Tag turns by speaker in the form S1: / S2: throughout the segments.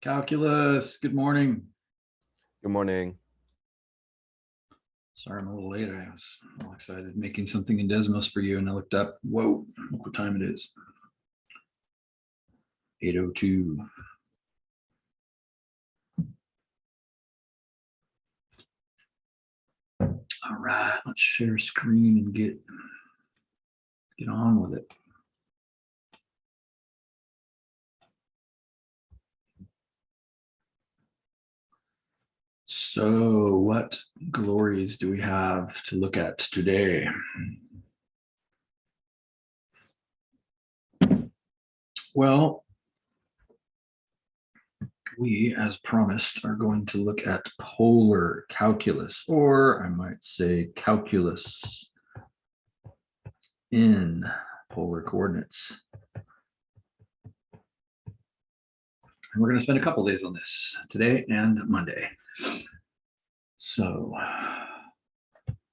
S1: Calculus, good morning.
S2: Good morning.
S1: Sorry I'm a little late. I was all excited making something in Desmos for you, and I looked up, whoa, look what time it is. 8:02. All right, let's share screen and get on with it. So what glories do we have to look at today? Well, we, as promised, are going to look at polar calculus, or I might say calculus in polar coordinates. And we're going to spend a couple days on this, today and Monday. So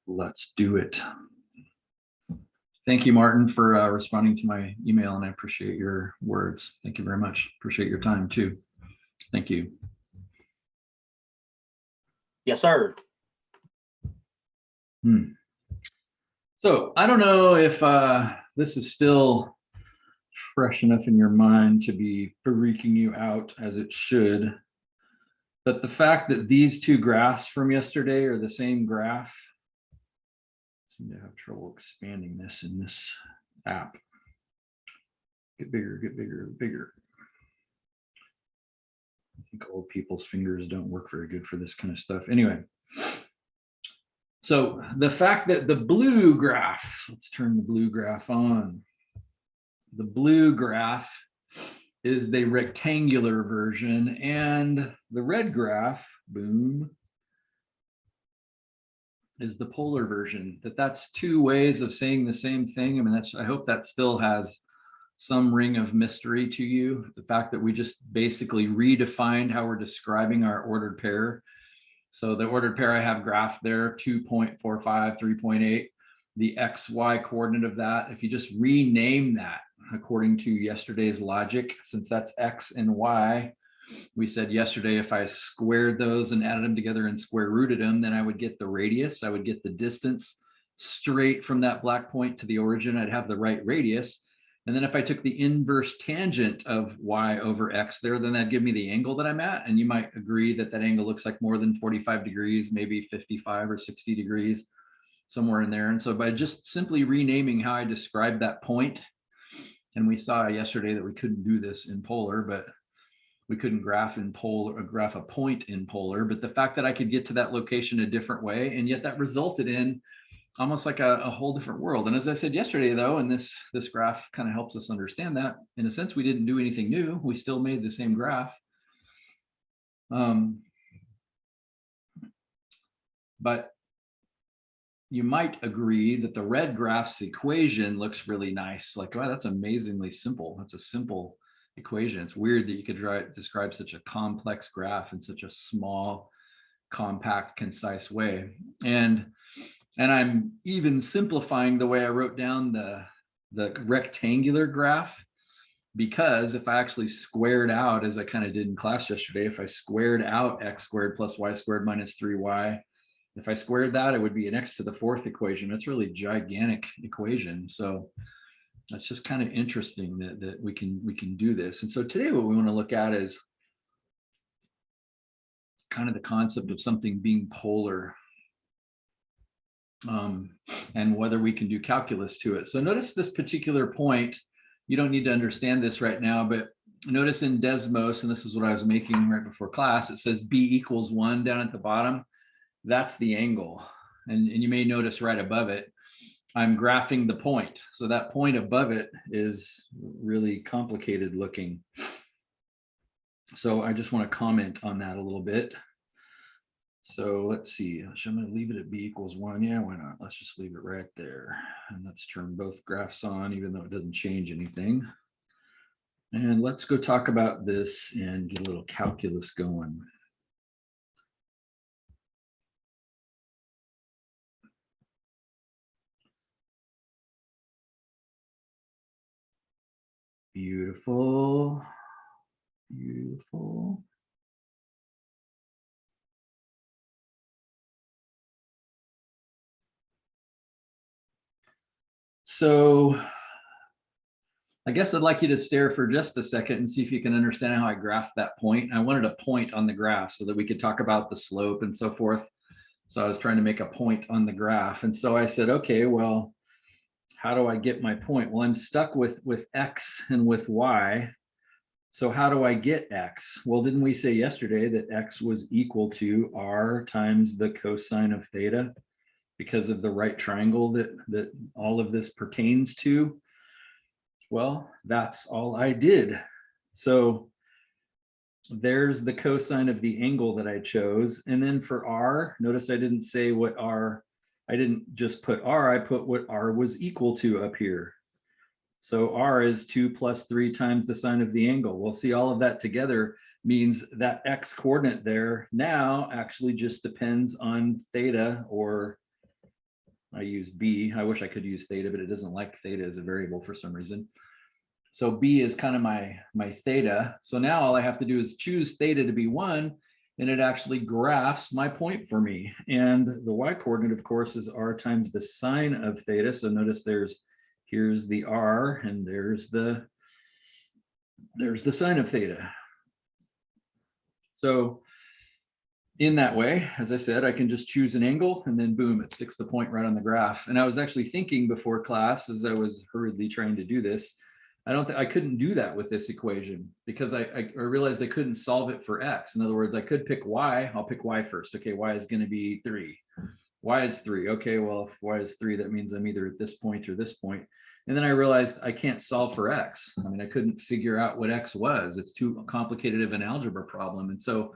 S1: let's do it. Thank you, Martin, for responding to my email, and I appreciate your words. Thank you very much. Appreciate your time too. Thank you.
S3: Yes, sir.
S1: So I don't know if this is still fresh enough in your mind to be freaking you out as it should, but the fact that these two graphs from yesterday are the same graph, I seem to have trouble expanding this in this app. Get bigger, get bigger, bigger. I think old people's fingers don't work very good for this kind of stuff. Anyway, so the fact that the blue graph, let's turn the blue graph on. The blue graph is the rectangular version, and the red graph, boom, is the polar version. That's two ways of saying the same thing. I mean, I hope that still has some ring of mystery to you. The fact that we just basically redefined how we're describing our ordered pair. So the ordered pair, I have graph there, 2.45, 3.8. The XY coordinate of that, if you just rename that according to yesterday's logic, since that's X and Y, we said yesterday if I squared those and added them together and square rooted them, then I would get the radius, I would get the distance straight from that black point to the origin, I'd have the right radius. And then if I took the inverse tangent of Y over X there, then that'd give me the angle that I'm at. And you might agree that that angle looks like more than 45 degrees, maybe 55 or 60 degrees, somewhere in there. And so by just simply renaming how I described that point, and we saw yesterday that we couldn't do this in polar, but we couldn't graph in polar or graph a point in polar, but the fact that I could get to that location a different way, and yet that resulted in almost like a whole different world. And as I said yesterday, though, and this graph kind of helps us understand that, in a sense, we didn't do anything new. We still made the same graph. But you might agree that the red graph's equation looks really nice. Like, wow, that's amazingly simple. That's a simple equation. It's weird that you could describe such a complex graph in such a small, compact, concise way. And I'm even simplifying the way I wrote down the rectangular graph, because if I actually squared out, as I kind of did in class yesterday, if I squared out x squared plus y squared minus 3y, if I squared that, it would be an x to the fourth equation. That's really a gigantic equation. So that's just kind of interesting that we can do this. And so today what we want to look at is kind of the concept of something being polar, and whether we can do calculus to it. So notice this particular point. You don't need to understand this right now, but notice in Desmos, and this is what I was making right before class, it says b equals 1 down at the bottom. That's the angle. And you may notice right above it, I'm graphing the point. So that point above it is really complicated looking. So I just want to comment on that a little bit. So let's see, I'm going to leave it at b equals 1. Yeah, why not? Let's just leave it right there. And let's turn both graphs on, even though it doesn't change anything. And let's go talk about this and get a little calculus going. Beautiful, beautiful. So I guess I'd like you to stare for just a second and see if you can understand how I graphed that point. I wanted a point on the graph so that we could talk about the slope and so forth. So I was trying to make a point on the graph. And so I said, okay, well, how do I get my point? Well, I'm stuck with X and with Y. So how do I get X? Well, didn't we say yesterday that X was equal to R times the cosine of theta because of the right triangle that all of this pertains to? Well, that's all I did. So there's the cosine of the angle that I chose. And then for R, notice I didn't say what R, I didn't just put R, I put what R was equal to up here. So R is 2 plus 3 times the sine of the angle. We'll see all of that together means that X coordinate there now actually just depends on theta, or I use B. I wish I could use theta, but it doesn't like theta as a variable for some reason. So B is kind of my theta. So now all I have to do is choose theta to be 1, and it actually graphs my point for me. And the Y coordinate, of course, is R times the sine of theta. So notice here's the R, and there's the sine of theta. So in that way, as I said, I can just choose an angle and then boom, it sticks the point right on the graph. And I was actually thinking before class, as I was hurriedly trying to do this, I couldn't do that with this equation because I realized I couldn't solve it for X. In other words, I could pick Y. I'll pick Y first. Okay, Y is going to be 3. Y is 3. Okay, well, if Y is 3, that means I'm either at this point or this point. And then I realized I can't solve for X. I mean, I couldn't figure out what X was. It's too complicated of an algebra problem. And so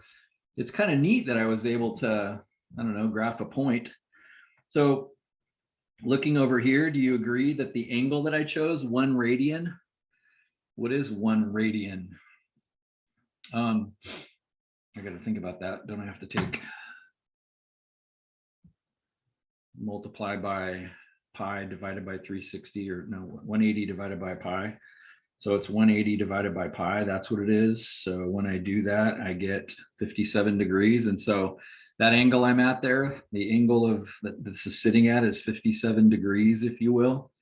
S1: it's kind of neat that I was able to, I don't know, graph a point. So looking over here, do you agree that the angle that I chose, 1 radian? What is 1 radian? I got to think about that. Don't I have to take multiply by pi divided by 360, or no, 180 divided by pi. So it's 180 divided by pi. That's what it is. So when I do that, I get 57 degrees. And so that angle I'm at there, the angle of that this is sitting at is 57 degrees, if you will.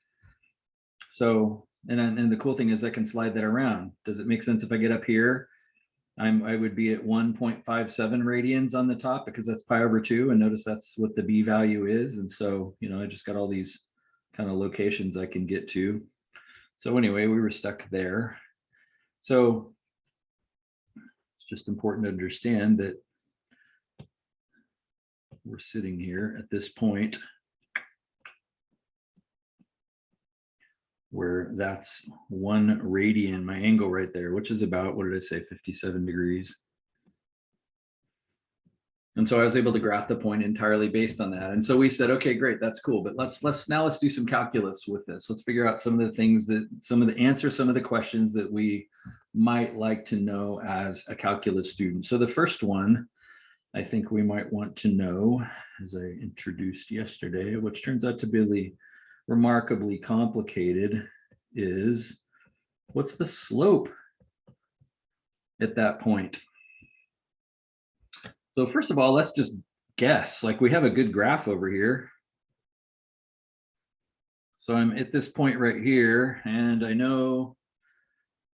S1: So, and the cool thing is I can slide that around. Does it make sense if I get up here? I would be at 1.57 radians on the top because that's pi over 2. And notice that's what the B value is. And so, you know, I just got all these kind of locations I can get to. So anyway, we were stuck there. So it's just important to understand that we're sitting here at this point where that's 1 radian, my angle right there, which is about, what did I say, 57 degrees. And so I was able to graph the point entirely based on that. And so we said, okay, great, that's cool. But let's do some calculus with this. Let's figure out some of the things that, some of the questions that we might like to know as a calculus student. So the first one I think we might want to know, as I introduced yesterday, which turns out to be remarkably complicated, is what's the slope at that point? So first of all, let's just guess. Like, we have a good graph over here. So I'm at this point right here, and I know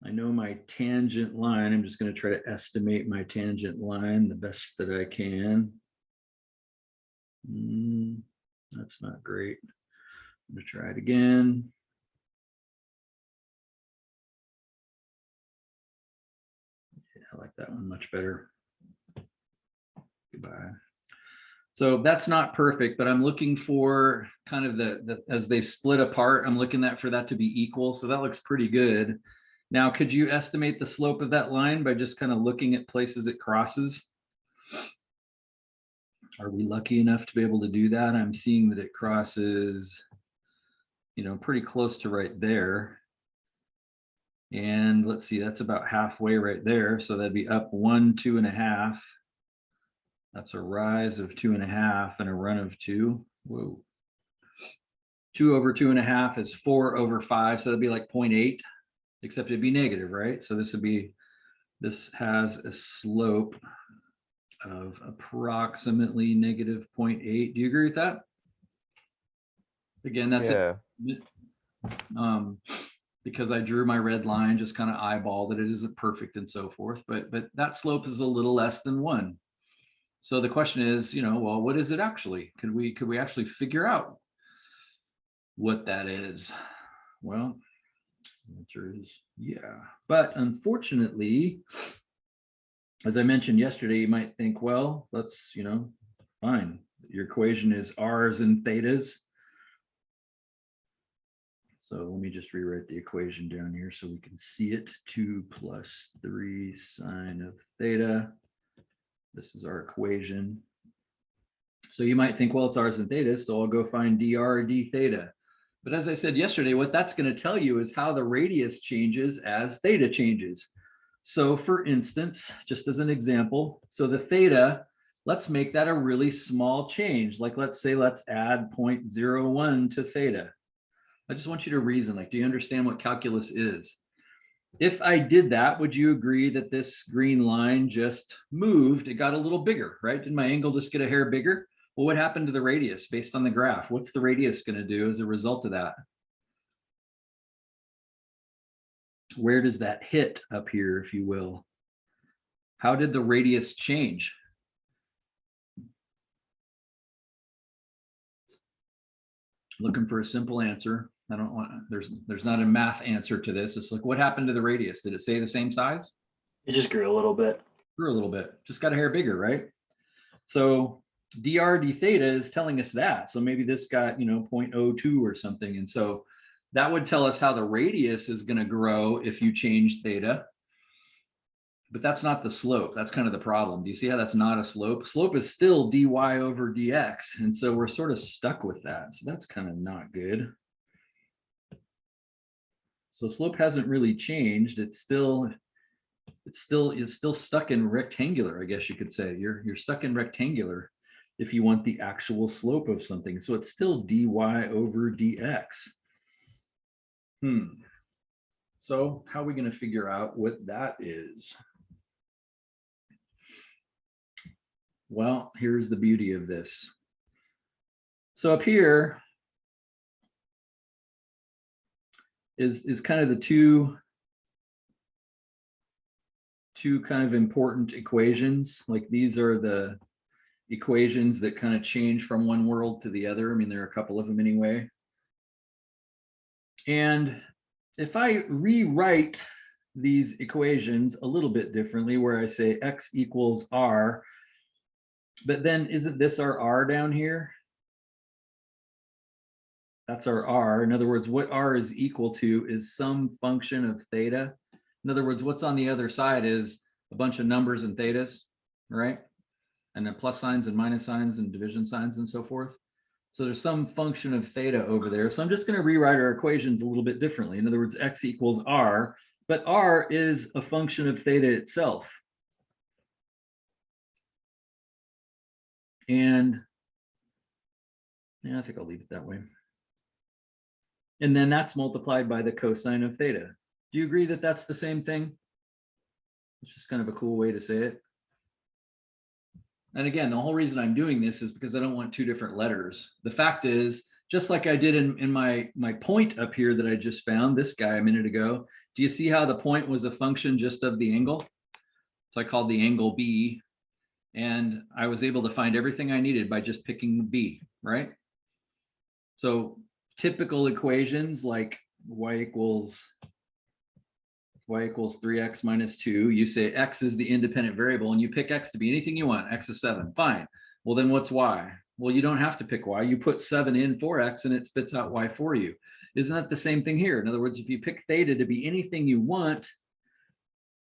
S1: my tangent line. I'm just going to try to estimate my tangent line the best that I can. That's not great. I'm going to try it again. Yeah, I like that one much better. Goodbye. So that's not perfect, but I'm looking for kind of the as they split apart, I'm looking for that to be equal. So that looks pretty good. Now, could you estimate the slope of that line by just kind of looking at places it crosses? Are we lucky enough to be able to do that? I'm seeing that it crosses, you know, pretty close to right there. And let's see, that's about halfway right there. So that'd be up 1, 2.5. That's a rise of 2.5 and a run of 2. Whoa. 2 over 2.5 is 4 over 5. So that'd be like 0.8, except it'd be negative, right? So this has a slope of approximately negative 0.8. Do you agree with that? Again, that's
S2: Yeah.
S1: because I drew my red line, just kind of eyeballed that it isn't perfect and so forth, but that slope is a little less than 1. So the question is, well, what is it actually? Could we actually figure out what that is? Well, the answer is yeah. But unfortunately, as I mentioned yesterday, you might think, well, let's, fine. Your equation is r's and thetas. So let me just rewrite the equation down here so we can see it. 2 plus 3 sine of theta. This is our equation. So you might think, well, it's r's and theta, so I'll go find dr d theta. But as I said yesterday, what that's going to tell you is how the radius changes as theta changes. So for instance, just as an example, so the theta, let's make that a really small change. Like let's say, let's add 0.01 to theta. I just want you to reason, like, do you understand what calculus is? If I did that, would you agree that this green line just moved? It got a little bigger, right? Did my angle just get a hair bigger? Well, what happened to the radius based on the graph? What's the radius going to do as a result of that? Where does that hit up here, if you will? How did the radius change? Looking for a simple answer. I don't want, there's not a math answer to this. It's like, what happened to the radius? Did it stay the same size?
S3: It just grew a little bit.
S1: Grew a little bit, just got a hair bigger, right? So dr d theta is telling us that. So maybe this got, 0.02 or something. And so that would tell us how the radius is going to grow if you change theta. But that's not the slope. That's kind of the problem. Do you see how that's not a slope? Slope is still dy over dx. And so we're sort of stuck with that. So that's kind of not good. So slope hasn't really changed. It's still stuck in rectangular, I guess you could say. You're stuck in rectangular if you want the actual slope of something. So it's still dy over dx. So how are we going to figure out what that is? Well, here's the beauty of this. So up here is kind of the two kind of important equations. Like these are the equations that kind of change from one world to the other. I mean, there are a couple of them anyway. And if I rewrite these equations a little bit differently, where I say x equals r, but then isn't this our r down here? That's our r. In other words, what r is equal to is some function of theta. In other words, what's on the other side is a bunch of numbers and thetas, right? And then plus signs and minus signs and division signs and so forth. So there's some function of theta over there. So I'm just going to rewrite our equations a little bit differently. In other words, x equals r, but r is a function of theta itself. And yeah, I think I'll leave it that way. And then that's multiplied by the cosine of theta. Do you agree that that's the same thing? It's just kind of a cool way to say it. And again, the whole reason I'm doing this is because I don't want two different letters. The fact is, just like I did in my point up here that I just found, this guy a minute ago, do you see how the point was a function just of the angle? So I called the angle B, and I was able to find everything I needed by just picking B, right? So typical equations like y equals 3x minus 2, you say x is the independent variable and you pick x to be anything you want. X is 7, fine. Well, then what's y? Well, you don't have to pick y. You put 7 in for x and it spits out y for you. Isn't that the same thing here? In other words, if you pick theta to be anything you want,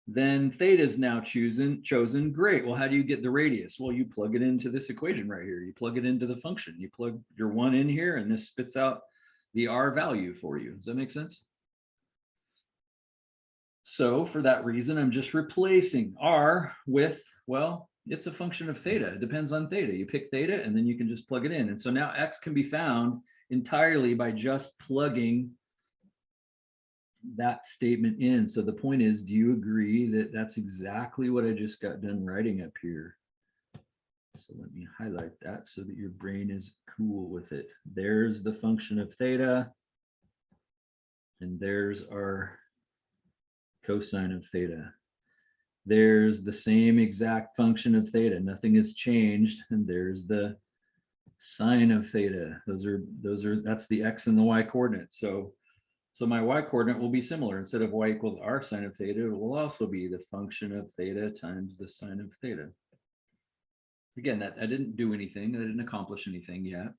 S1: then theta is now chosen. Great. Well, how do you get the radius? Well, you plug it into this equation right here. You plug it into the function. You plug your 1 in here and this spits out the r value for you. Does that make sense? So for that reason, I'm just replacing r with, well, it's a function of theta. It depends on theta. You pick theta and then you can just plug it in. And so now x can be found entirely by just plugging that statement in. So the point is, do you agree that that's exactly what I just got done writing up here? So let me highlight that so that your brain is cool with it. There's the function of theta. And there's our cosine of theta. There's the same exact function of theta. Nothing has changed. And there's the sine of theta. That's the X and the Y coordinate. So my Y coordinate will be similar. Instead of Y equals R sine of theta, it will also be the function of theta times the sine of theta. Again, that I didn't do anything. I didn't accomplish anything yet.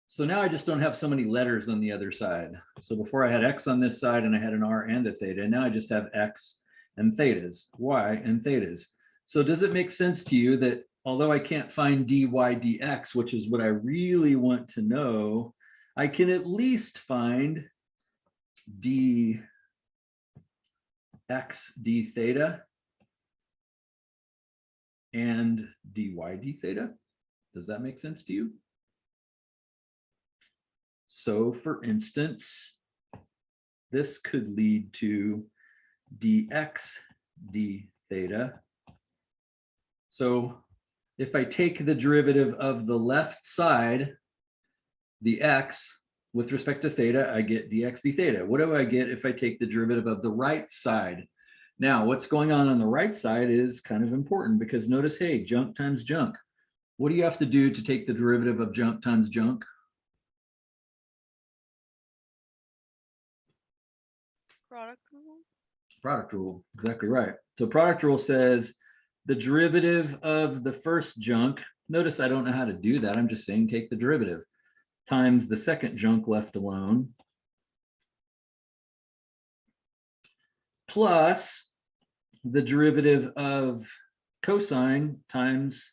S1: So now I just don't have so many letters on the other side. So before I had X on this side and I had an R and a theta. Now I just have X and thetas, Y and thetas. So does it make sense to you that although I can't find dy dx, which is what I really want to know, I can at least find dx d theta and dy d theta? Does that make sense to you? So for instance, this could lead to dx d theta. So if I take the derivative of the left side, the x, with respect to theta, I get dx d theta. What do I get if I take the derivative of the right side? Now, what's going on the right side is kind of important because notice, hey, junk times junk. What do you have to do to take the derivative of junk times junk?
S4: Product rule.
S1: Product rule, exactly right. So product rule says the derivative of the first junk, notice I don't know how to do that. I'm just saying take the derivative times the second junk left alone plus the derivative of cosine times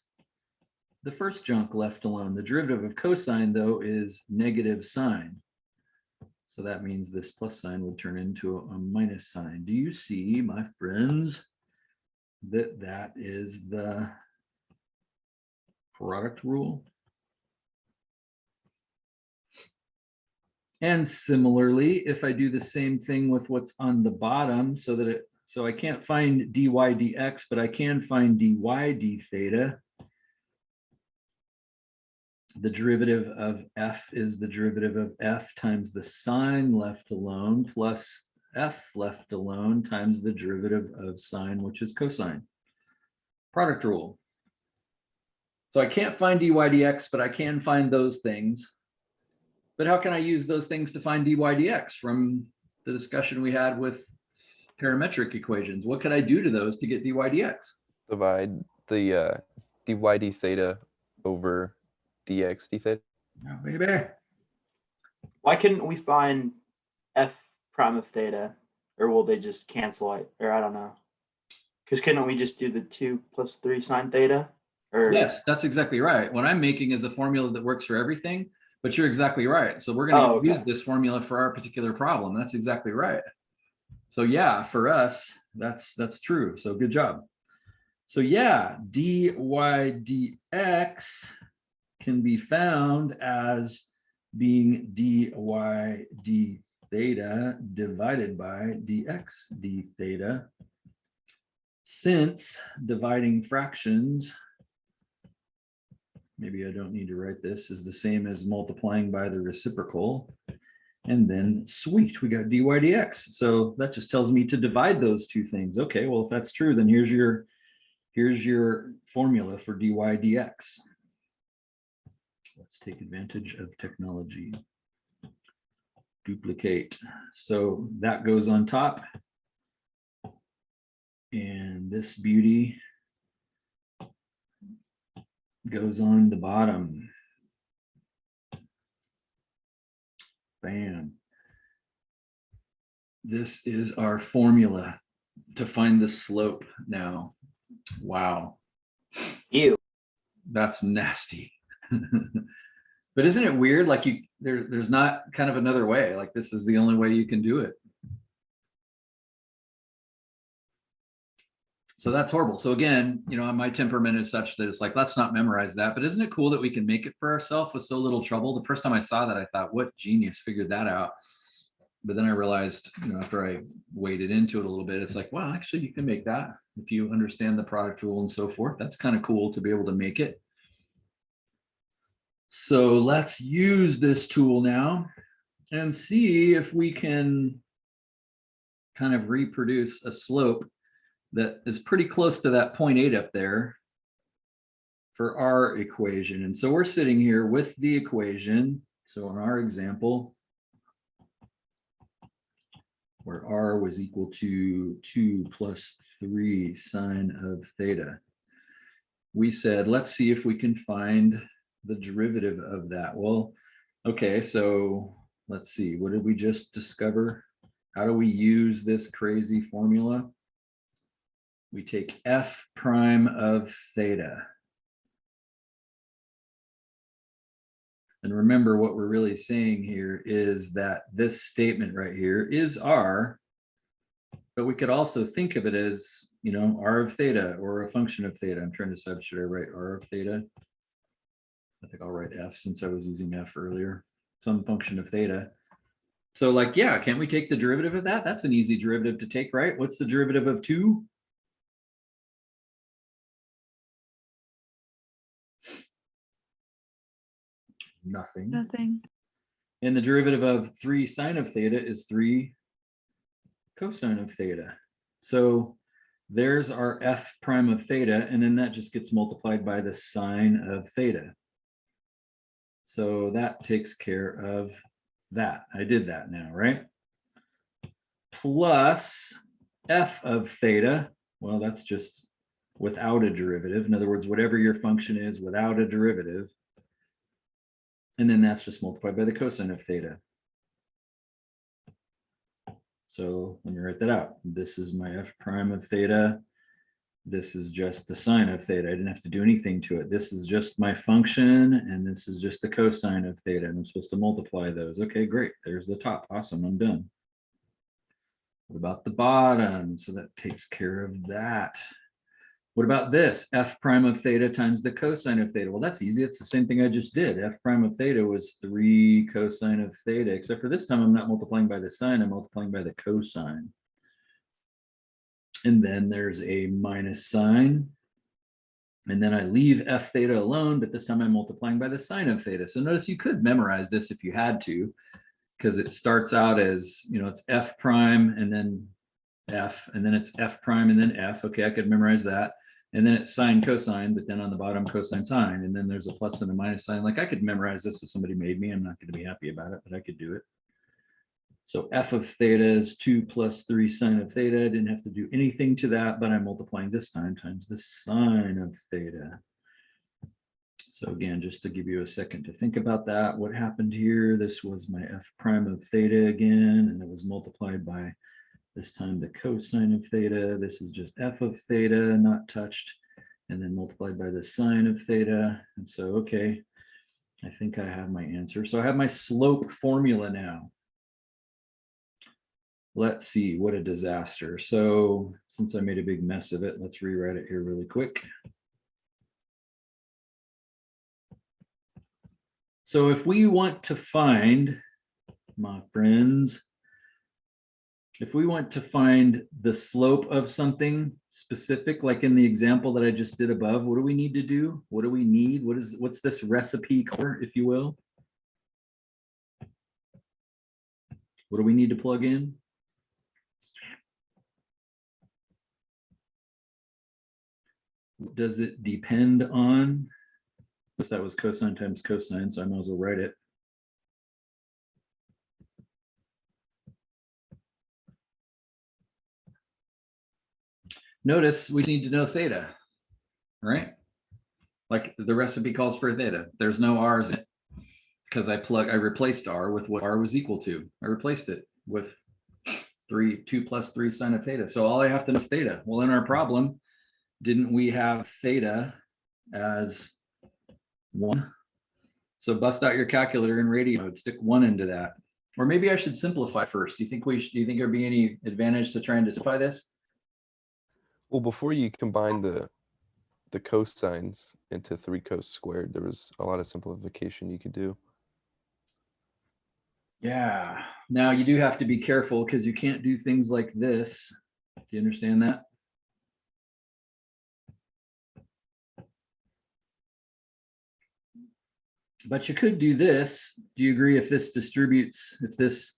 S1: the first junk left alone. The derivative of cosine, though, is negative sine. So that means this plus sign would turn into a minus sign. Do you see, my friends, that that is the product rule? And similarly, if I do the same thing with what's on the bottom, so I can't find dy dx, but I can find dy d theta. The derivative of f is the derivative of f times the sine left alone plus f left alone times the derivative of sine, which is cosine. Product rule. So I can't find dy dx, but I can find those things. But how can I use those things to find dy dx from the discussion we had with parametric equations? What could I do to those to get dy dx?
S2: Divide the dy d theta over dx d theta.
S1: Oh, baby.
S3: Why couldn't we find f prime of theta? Or will they just cancel it? Or I don't know. Because couldn't we just do the 2 plus 3 sine theta? Or
S1: Yes, that's exactly right. What I'm making is a formula that works for everything, but you're exactly right. So we're going to use this formula for our particular problem. That's exactly right. So yeah, for us, that's true. So good job. So yeah, dy dx can be found as being dy d theta divided by dx d theta, since dividing fractions, maybe I don't need to write this, is the same as multiplying by the reciprocal. And then sweet, we got dy dx. So that just tells me to divide those two things. Okay, well, if that's true, then here's your formula for dy dx. Let's take advantage of technology. Duplicate. So that goes on top. And this beauty goes on the bottom. Bam. This is our formula to find the slope now. Wow.
S3: ew.
S1: That's nasty. But isn't it weird? Like there's not kind of another way. Like this is the only way you can do it. So that's horrible. So again, my temperament is such that it's like, let's not memorize that. But isn't it cool that we can make it for ourselves with so little trouble? The first time I saw that, I thought, what genius figured that out? But then I realized, after I waded into it a little bit, it's like, well, actually, you can make that if you understand the product rule and so forth. That's kind of cool to be able to make it. So let's use this tool now and see if we can kind of reproduce a slope that is pretty close to that 0.8 up there for our equation. And so we're sitting here with the equation. So in our example, where r was equal to 2 plus 3 sine of theta, we said, let's see if we can find the derivative of that. Well, okay, so let's see, what did we just discover? How do we use this crazy formula? We take f prime of theta. And remember, what we're really saying here is that this statement right here is r, but we could also think of it as, you know, r of theta or a function of theta. I'm trying to decide, should I write r of theta? I think I'll write f since I was using f earlier, some function of theta. So like, yeah, can't we take the derivative of that? That's an easy derivative to take, right? What's the derivative of 2? Nothing.
S5: Nothing.
S1: And the derivative of 3 sine of theta is 3 cosine of theta. So there's our f prime of theta, and then that just gets multiplied by the sine of theta. So that takes care of that. I did that now, right? Plus f of theta, well, that's just without a derivative. In other words, whatever your function is without a derivative. And then that's just multiplied by the cosine of theta. So let me write that out. This is my f prime of theta. This is just the sine of theta. I didn't have to do anything to it. This is just my function, and this is just the cosine of theta. And I'm supposed to multiply those. Okay, great. There's the top. Awesome. I'm done. What about the bottom? So that takes care of that. What about this? F prime of theta times the cosine of theta. Well, that's easy. It's the same thing I just did. F prime of theta was 3 cosine of theta, except for this time I'm not multiplying by the sine, I'm multiplying by the cosine. And then there's a minus sign. And then I leave f theta alone, but this time I'm multiplying by the sine of theta. So notice you could memorize this if you had to, because it starts out as, you know, it's f prime and then f, and then it's f prime and then f. Okay, I could memorize that. And then it's sine cosine, but then on the bottom cosine sine, and then there's a plus and a minus sign. Like I could memorize this if somebody made me. I'm not going to be happy about it, but I could do it. So f of theta is 2 plus 3 sine of theta. I didn't have to do anything to that, but I'm multiplying this time times the sine of theta. So again, just to give you a second to think about that, what happened here, this was my f prime of theta again, and it was multiplied by this time the cosine of theta. This is just f of theta, not touched, and then multiplied by the sine of theta. And so, okay, I think I have my answer. So I have my slope formula now. Let's see, what a disaster. So since I made a big mess of it, let's rewrite it here really quick. So if we want to find, my friends, if we want to find the slope of something specific, like in the example that I just did above, what do we need to do? What do we need? What's this recipe for, if you will? What do we need to plug in? Does it depend on? That was cosine times cosine, so I might as well write it. Notice we need to know theta, right? Like the recipe calls for theta. There's no r's in it because I replaced r with what r was equal to. I replaced it with 2 plus 3 sine of theta. So all I have to know is theta. Well, in our problem, didn't we have theta as 1? So bust out your calculator and radio mode, stick 1 into that. Or maybe I should simplify first. Do you think there'd be any advantage to trying to simplify this?
S2: Well, before you combine the cosines into 3 cos squared, there was a lot of simplification you could do.
S1: Yeah. Now you do have to be careful because you can't do things like this. Do you understand that? But you could do this. Do you agree if this distributes, if this,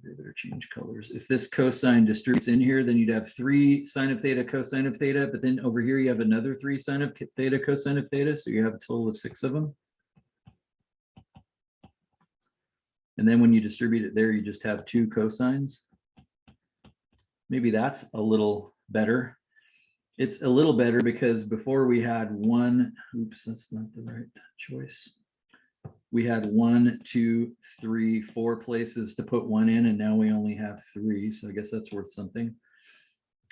S1: they better change colors. If this cosine distributes in here, then you'd have 3 sine of theta, cosine of theta, but then over here you have another 3 sine of theta, cosine of theta. So you have a total of 6 of them. And then when you distribute it there, you just have 2 cosines. Maybe that's a little better. It's a little better because before we had 1, oops, that's not the right choice. We had 1, 2, 3, 4 places to put 1 in, and now we only have 3. So I guess that's worth something.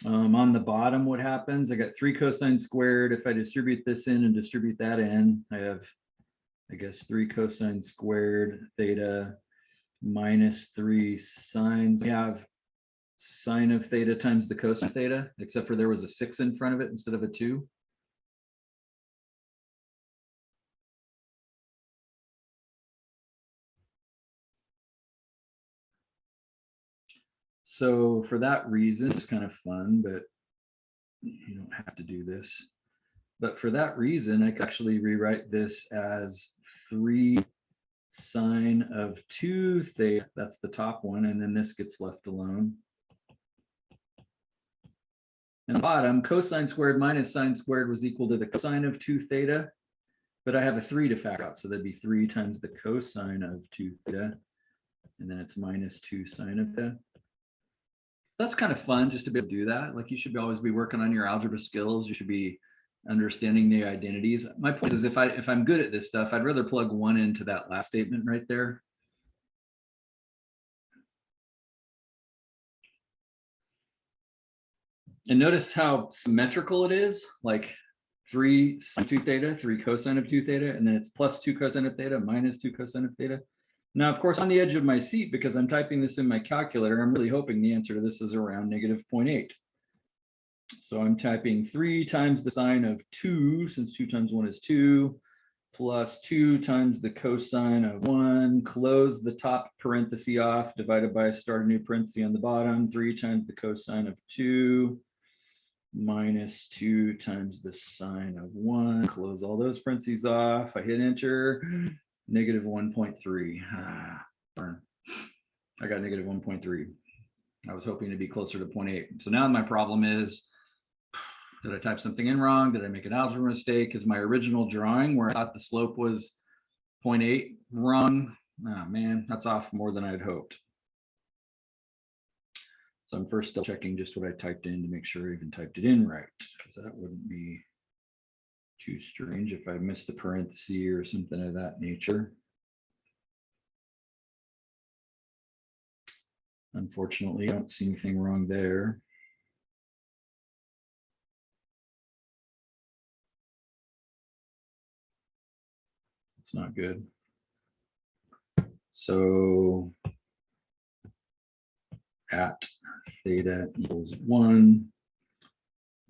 S1: On the bottom, what happens? I got 3 cosine squared. If I distribute this in and distribute that in, I have, I guess, 3 cosine squared theta minus 3 sines. We have sine of theta times the cosine of theta, except for there was a 6 in front of it instead of a 2. So for that reason, it's kind of fun, but you don't have to do this. But for that reason, I could actually rewrite this as 3 sine of 2 theta. That's the top one, and then this gets left alone. And the bottom, cosine squared minus sine squared was equal to the cosine of 2 theta, but I have a 3 to factor out, so that'd be 3 times the cosine of 2 theta, and then it's minus 2 sine of theta. That's kind of fun just to be able to do that. Like, you should always be working on your algebra skills. You should be understanding the identities. My point is, if I'm good at this stuff, I'd rather plug 1 into that last statement right there. And notice how symmetrical it is, like 3 sine 2 theta, 3 cosine of 2 theta, and then it's plus 2 cosine of theta, minus 2 cosine of theta. Now, of course, on the edge of my seat, because I'm typing this in my calculator, I'm really hoping the answer to this is around negative 0.8. So I'm typing 3 times the sine of 2, since 2 times 1 is 2, plus 2 times the cosine of 1, close the top parenthesis off, divided by start a new parenthesis on the bottom, 3 times the cosine of 2, minus 2 times the sine of 1, close all those parentheses off. I hit enter, negative 1.3. Burn. I got negative 1.3. I was hoping to be closer to 0.8. So now my problem is, did I type something in wrong? Did I make an algebra mistake? Is my original drawing where I thought the slope was 0.8 wrong? Oh man, that's off more than I'd hoped. So I'm first still checking just what I typed in to make sure I even typed it in right, because that wouldn't be too strange if I missed a parenthesis or something of that nature. Unfortunately, I don't see anything wrong there. It's not good. So at theta equals 1,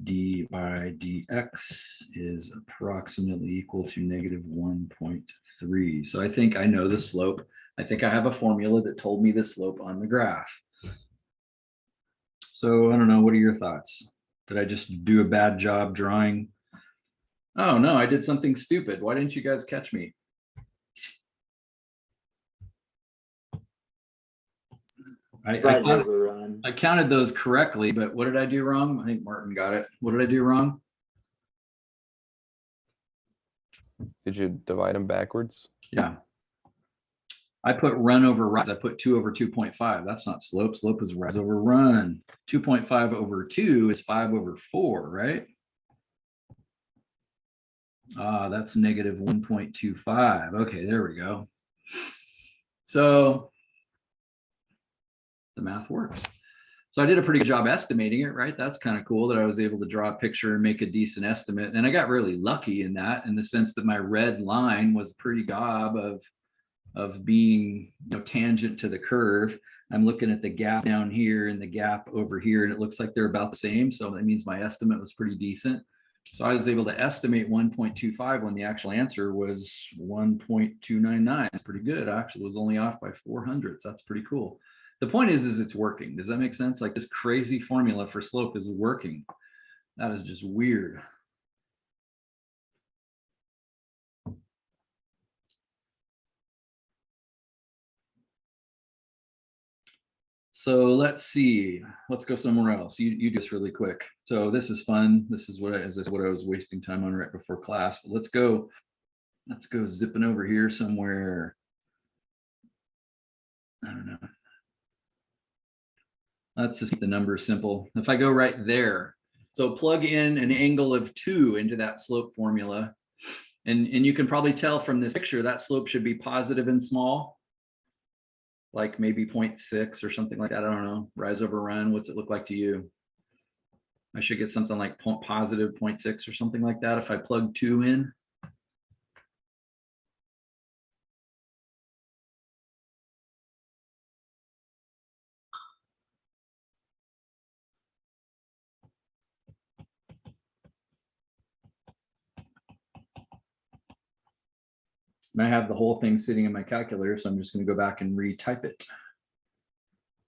S1: d by dx is approximately equal to negative 1.3. So I think I know the slope. I think I have a formula that told me the slope on the graph. So I don't know, what are your thoughts? Did I just do a bad job drawing? Oh no, I did something stupid. Why didn't you guys catch me? I counted those correctly, but what did I do wrong? I think Martin got it. What did I do wrong?
S2: Did you divide them backwards?
S1: Yeah. I put run over rise. I put 2 over 2.5. That's not slope. Slope is rise over run. 2.5 over 2 is 5 over 4, right? That's negative 1.25. Okay, there we go. So the math works. So I did a pretty good job estimating it, right? That's kind of cool that I was able to draw a picture and make a decent estimate. And I got really lucky in that, in the sense that my red line was pretty gob of being, you know, tangent to the curve. I'm looking at the gap down here and the gap over here, and it looks like they're about the same. So that means my estimate was pretty decent. So I was able to estimate 1.25 when the actual answer was 1.299. It's pretty good. Actually, it was only off by 400. So that's pretty cool. The point is it's working. Does that make sense? Like, this crazy formula for slope is working. That is just weird. So let's see, let's go somewhere else. You do this really quick. So this is fun. This is what I was wasting time on right before class. But let's go zipping over here somewhere. I don't know. Let's just keep the numbers simple. If I go right there, so plug in an angle of 2 into that slope formula. And you can probably tell from this picture that slope should be positive and small, like maybe 0.6 or something like that. I don't know. Rise over run. What's it look like to you? I should get something like positive 0.6 or something like that if I plug 2 in. And I have the whole thing sitting in my calculator, so I'm just going to go back and retype it.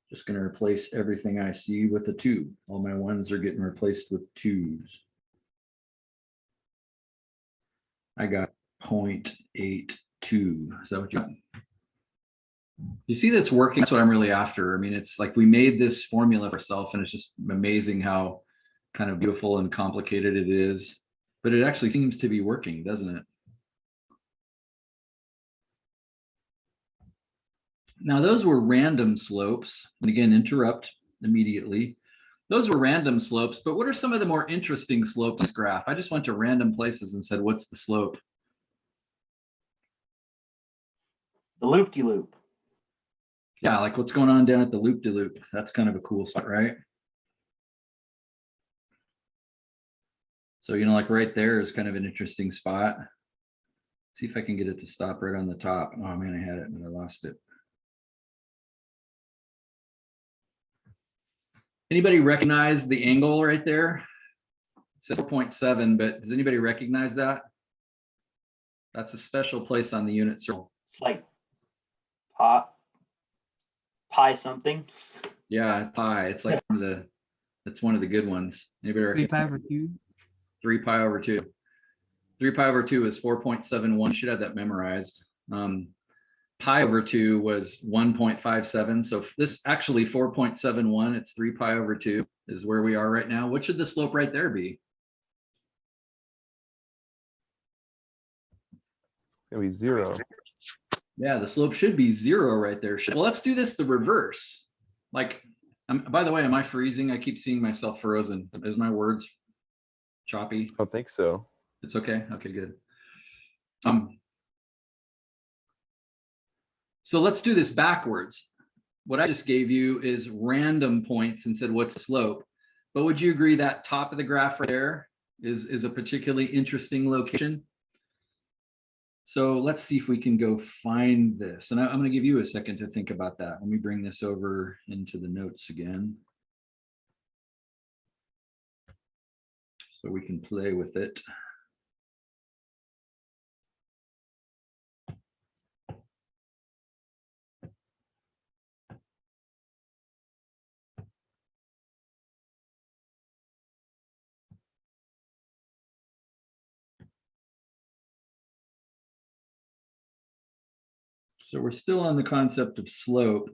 S1: Just going to replace everything I see with a 2. All my 1s are getting replaced with 2s. I got 0.82. Is that what you got? You see this working? That's what I'm really after. I mean, it's like we made this formula for ourselves, and it's just amazing how kind of beautiful and complicated it is. But it actually seems to be working, doesn't it? Now, those were random slopes. And again, interrupt immediately. Those were random slopes, but what are some of the more interesting slopes in this graph? I just went to random places and said, what's the slope?
S3: The loop-de-loop.
S1: Yeah, like what's going on down at the loop-de-loop. That's kind of a cool spot, right? So, you know, like right there is kind of an interesting spot. See if I can get it to stop right on the top. Oh man, I had it, but I lost it. Anybody recognize the angle right there? It says 4.7, but does anybody recognize that? That's a special place on the unit circle.
S3: It's like pi something.
S1: Yeah, pi. It's like that's one of the good ones. Anybody
S5: 3 pi over 2.
S1: 3 pi over 2. 3 pi over 2 is 4.71. You should have that memorized. Pi over 2 was 1.57. So this actually 4.71, it's 3 pi over 2 is where we are right now. What should the slope right there be?
S2: It's gonna be 0.
S1: Yeah, the slope should be 0 right there. Well, let's do this the reverse. Like, by the way, am I freezing? I keep seeing myself frozen. Is my words choppy?
S2: I don't think so.
S1: It's okay. Okay, good. So let's do this backwards. What I just gave you is random points and said, what's the slope? But would you agree that top of the graph right there is a particularly interesting location? So let's see if we can go find this. And I'm going to give you a second to think about that. Let me bring this over into the notes again, so we can play with it. So we're still on the concept of slope,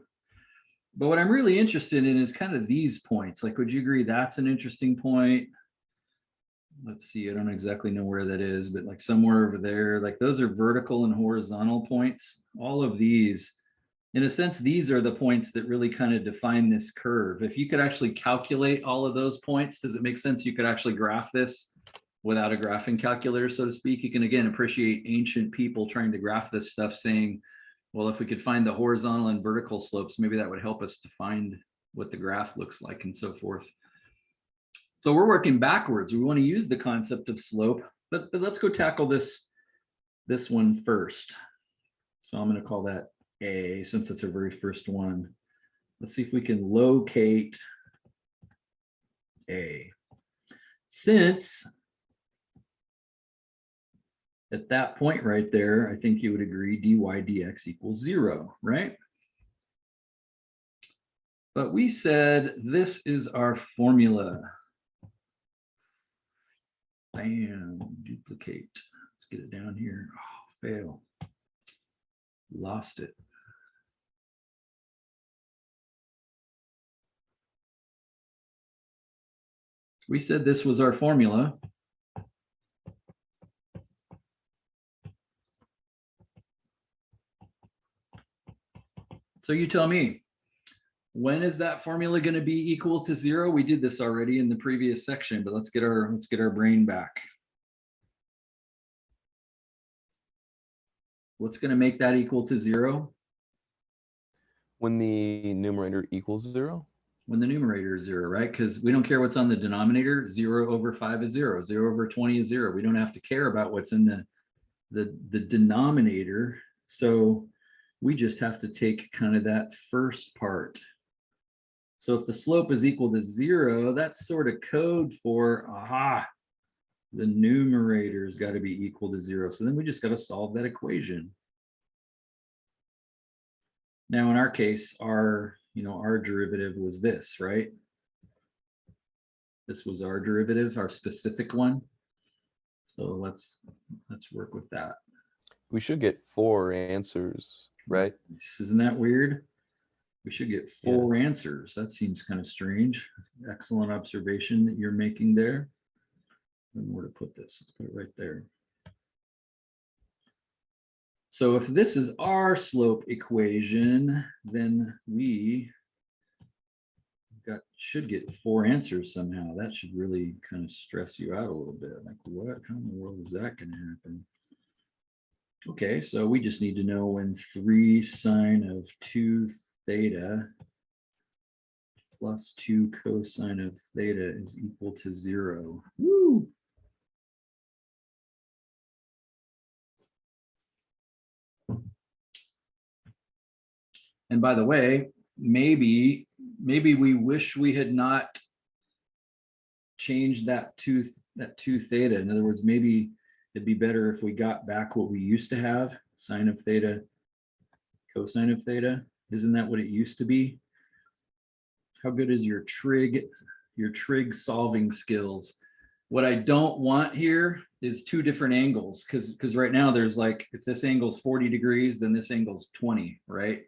S1: but what I'm really interested in is kind of these points. Like, would you agree that's an interesting point? Let's see, I don't exactly know where that is, but like somewhere over there, like those are vertical and horizontal points. All of these, in a sense, these are the points that really kind of define this curve. If you could actually calculate all of those points, does it make sense you could actually graph this without a graphing calculator, so to speak? You can again appreciate ancient people trying to graph this stuff, saying, well, if we could find the horizontal and vertical slopes, maybe that would help us to find what the graph looks like and so forth. So we're working backwards. We want to use the concept of slope, but let's go tackle this one first. So I'm going to call that A, since it's our very first one. Let's see if we can locate A. Since at that point right there, I think you would agree dy dx equals 0, right? But we said this is our formula. Bam, duplicate. Let's get it down here. Oh, fail. Lost it. We said this was our formula. So you tell me, when is that formula going to be equal to 0? We did this already in the previous section, but let's get our brain back. What's going to make that equal to 0?
S2: When the numerator equals 0?
S1: When the numerator is 0, right? Because we don't care what's on the denominator. 0 over 5 is 0. 0 over 20 is 0. We don't have to care about what's in the denominator. So we just have to take kind of that first part. So if the slope is equal to 0, that's sort of code for, the numerator's got to be equal to 0. So then we just got to solve that equation. Now in our case, our derivative was this, right? This was our derivative, our specific one. So let's work with that.
S2: We should get 4 answers, right?
S1: Isn't that weird? We should get 4 answers. That seems kind of strange. Excellent observation that you're making there. And where to put this? Let's put it right there. So if this is our slope equation, then we should get 4 answers somehow. That should really kind of stress you out a little bit. Like, what? How in the world is that going to happen? Okay, so we just need to know when 3 sine of 2 theta plus 2 cosine of theta is equal to 0. Woo! And by the way, maybe we wish we had not changed that 2 theta. In other words, maybe it'd be better if we got back what we used to have, sine of theta, cosine of theta. Isn't that what it used to be? How good is your trig solving skills? What I don't want here is 2 different angles, because right now there's like, if this angle's 40 degrees, then this angle's 20, right?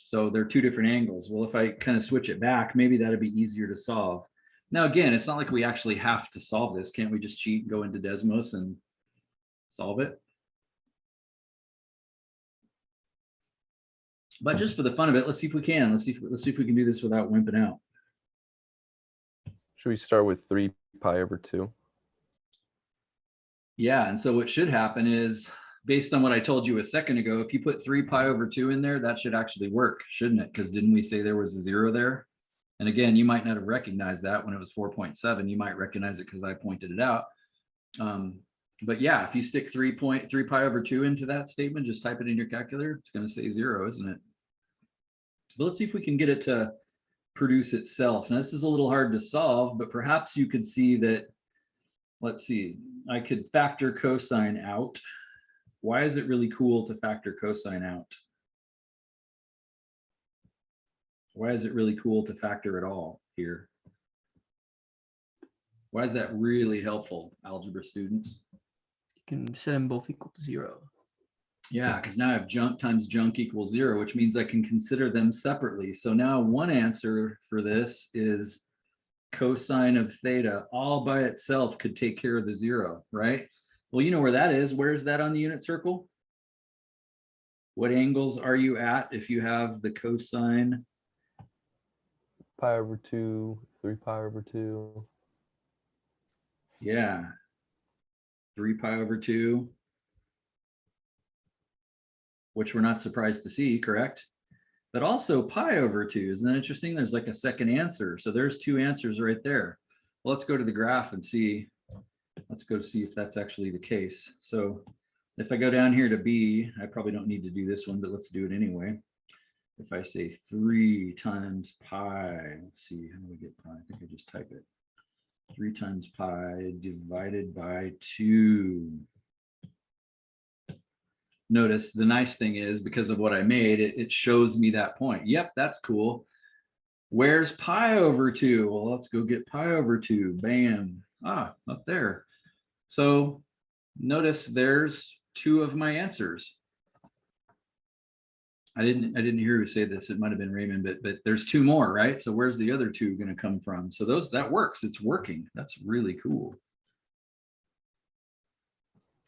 S1: So they're 2 different angles. Well, if I kind of switch it back, maybe that'd be easier to solve. Now, again, it's not like we actually have to solve this. Can't we just cheat and go into Desmos and solve it? But just for the fun of it, let's see if we can. Let's see if we can do this without wimping out.
S2: Should we start with 3 pi over 2?
S1: Yeah, and so what should happen is, based on what I told you a second ago, if you put 3 pi over 2 in there, that should actually work, shouldn't it? Because didn't we say there was a 0 there? And again, you might not have recognized that when it was 4.7. You might recognize it because I pointed it out. But yeah, if you stick 3 pi over 2 into that statement, just type it in your calculator, it's going to say 0, isn't it? But let's see if we can get it to produce itself. Now, this is a little hard to solve, but perhaps you could see that, let's see, I could factor cosine out. Why is it really cool to factor cosine out? Why is it really cool to factor it all here? Why is that really helpful, algebra students?
S5: You can set them both equal to 0.
S1: Yeah, because now I have junk times junk equals 0, which means I can consider them separately. So now one answer for this is cosine of theta all by itself could take care of the 0, right? Well, you know where that is. Where is that on the unit circle? What angles are you at if you have the cosine?
S2: Pi over 2, 3 pi over 2.
S1: Yeah. 3 pi over 2. Which we're not surprised to see, correct? But also pi over 2. Isn't that interesting? There's like a second answer. So there's 2 answers right there. Well, let's go to the graph and see. Let's go see if that's actually the case. So if I go down here to B, I probably don't need to do this one, but let's do it anyway. If I say 3 times pi, let's see, how do we get pi? I think I just type it. 3 times pi divided by 2. Notice the nice thing is, because of what I made, it shows me that point. Yep, that's cool. Where's pi over 2? Well, let's go get pi over 2. Bam. Up there. So notice there's 2 of my answers. I didn't hear you say this. It might have been Raymond, but there's two more, right? So where's the other two going to come from? So that works. It's working. That's really cool.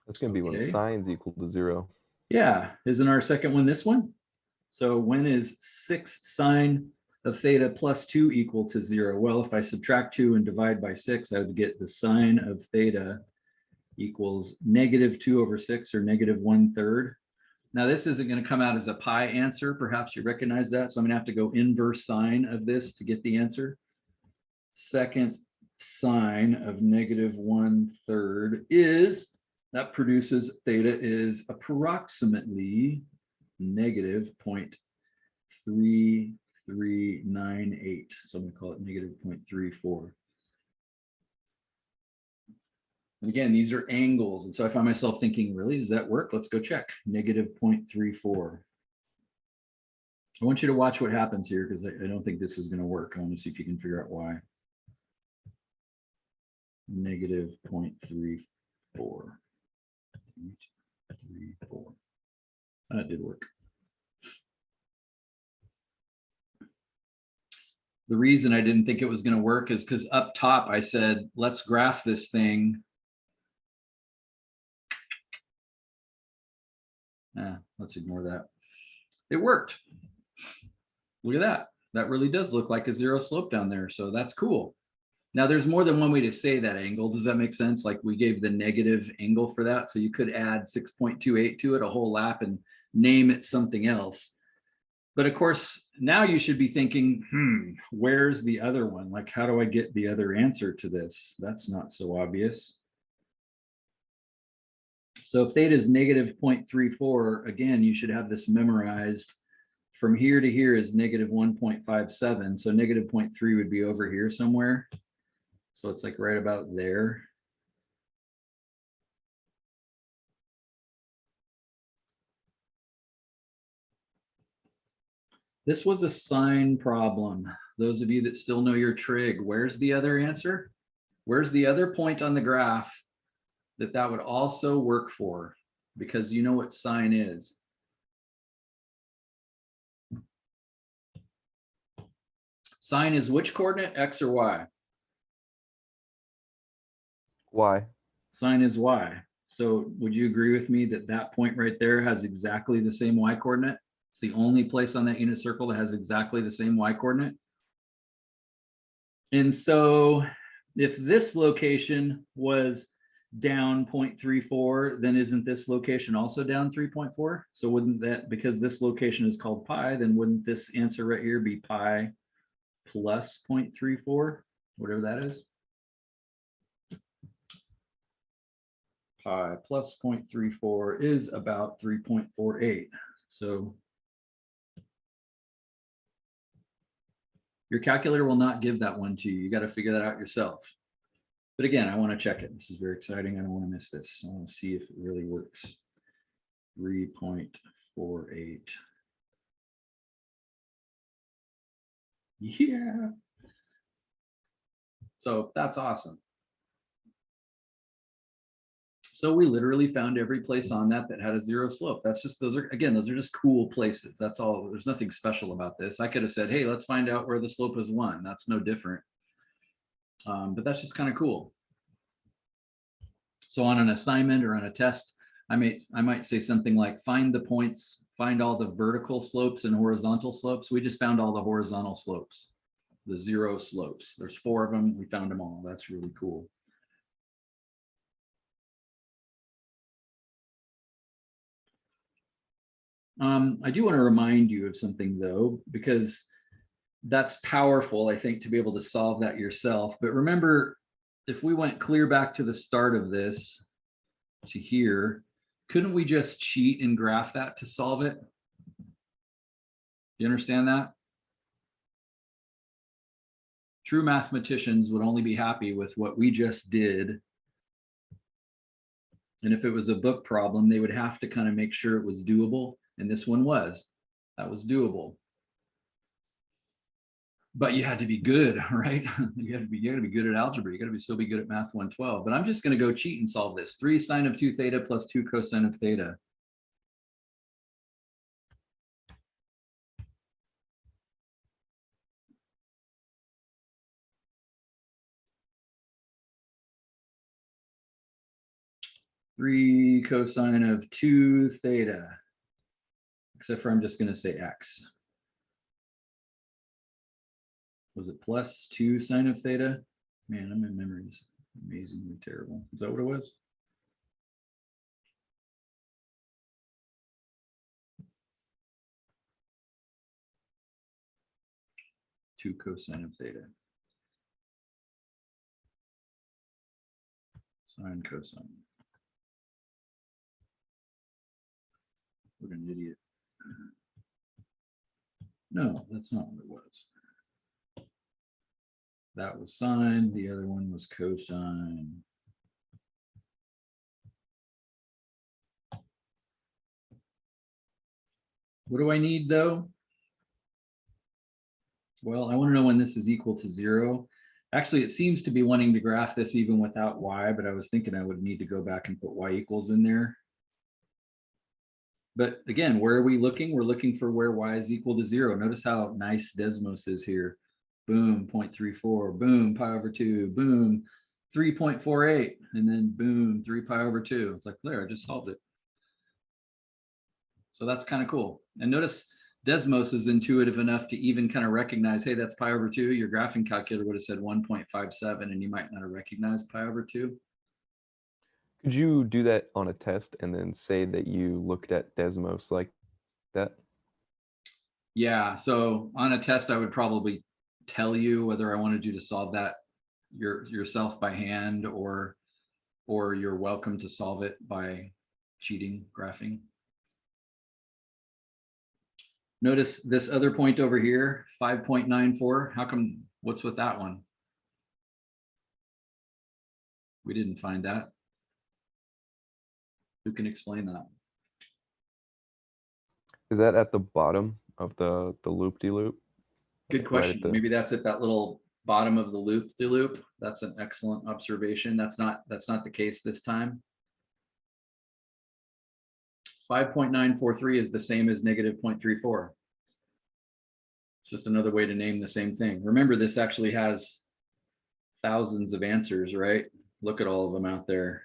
S2: That's going to be when
S1: Okay.
S2: sine's equal to 0.
S1: Yeah. Isn't our second one this one? So when is 6 sine of theta plus 2 equal to 0? Well, if I subtract 2 and divide by 6, I would get the sine of theta equals -2/6 or -1/3. Now this isn't going to come out as a pi answer. Perhaps you recognize that. So I'm going to have to go inverse sine of this to get the answer. Second sine of -1/3 is, that produces theta is approximately -0.3398. So I'm going to call it -0.34. And again, these are angles. And so I find myself thinking, really, does that work? Let's go check. -0.34. I want you to watch what happens here because I don't think this is going to work. I want to see if you can figure out why. -0.34. 0.34. That did work. The reason I didn't think it was going to work is because up top I said, let's graph this thing. Let's ignore that. It worked. Look at that. That really does look like a 0 slope down there. So that's cool. Now there's more than one way to say that angle. Does that make sense? Like we gave the negative angle for that. So you could add 6.28 to it, a whole lap, and name it something else. But of course, now you should be thinking, where's the other one? Like, how do I get the other answer to this? That's not so obvious. So if theta is -0.34, again, you should have this memorized. From here to here is -1.57. So -0.3 would be over here somewhere. So it's like right about there. This was a sine problem. Those of you that still know your trig, where's the other answer? Where's the other point on the graph that would also work for? Because you know what sine is. Sine is which coordinate, X or Y?
S2: Y.
S1: Sine is Y. So would you agree with me that that point right there has exactly the same Y coordinate? It's the only place on that unit circle that has exactly the same Y coordinate. And so if this location was down 0.34, then isn't this location also down 3.4? So wouldn't that, because this location is called pi, then wouldn't this answer right here be pi plus 0.34, whatever that is? Pi plus 0.34 is about 3.48. So your calculator will not give that one to you. You got to figure that out yourself. But again, I want to check it. This is very exciting. I don't want to miss this. I want to see if it really works. 3.48. Yeah. So that's awesome. So we literally found every place on that that had a 0 slope. That's just, those are just cool places. That's all. There's nothing special about this. I could have said, hey, let's find out where the slope is 1. That's no different. But that's just kind of cool. So on an assignment or on a test, I might say something like, find the points, find all the vertical slopes and horizontal slopes. We just found all the horizontal slopes, the 0 slopes. There's 4 of them. We found them all. That's really cool. I do want to remind you of something though, because that's powerful, I think, to be able to solve that yourself. But remember, if we went clear back to the start of this to here, couldn't we just cheat and graph that to solve it? You understand that? True mathematicians would only be happy with what we just did. And if it was a book problem, they would have to kind of make sure it was doable. And this one was. That was doable. But you had to be good, right? You got to be good at algebra. You got to still be good at math 112. But I'm just going to go cheat and solve this. 3 sine of 2 theta plus 2 cosine of theta. 3 cosine of 2 theta. Except for I'm just going to say x. Was it plus 2 sine of theta? Man, my memory is amazingly terrible. Is that what it was? Two cosine of theta. Sine cosine. What an idiot. No, that's not what it was. That was sine, the other one was cosine. What do I need though? Well, I want to know when this is equal to 0. Actually, it seems to be wanting to graph this even without y, but I was thinking I would need to go back and put y equals in there. But again, where are we looking? We're looking for where y is equal to 0. Notice how nice Desmos is here. Boom, 0.34, boom, pi over 2, boom, 3.48, and then boom, 3 pi over 2. It's like, there, I just solved it. So that's kind of cool. And notice Desmos is intuitive enough to even kind of recognize, hey, that's pi over 2. Your graphing calculator would have said 1.57, and you might not have recognized pi over 2.
S2: Could you do that on a test and then say that you looked at Desmos like that?
S1: Yeah, so on a test, I would probably tell you whether I wanted you to solve that yourself by hand, or you're welcome to solve it by cheating graphing. Notice this other point over here, 5.94. How come, what's with that one? We didn't find that. Who can explain that?
S2: Is that at the bottom of the loop-de-loop?
S1: Good
S2: Right
S1: question.
S2: at the-
S1: Maybe that's at that little bottom of the loop-de-loop. That's an excellent observation. That's not the case this time. 5.943 is the same as negative 0.34. It's just another way to name the same thing. Remember, this actually has thousands of answers, right? Look at all of them out there,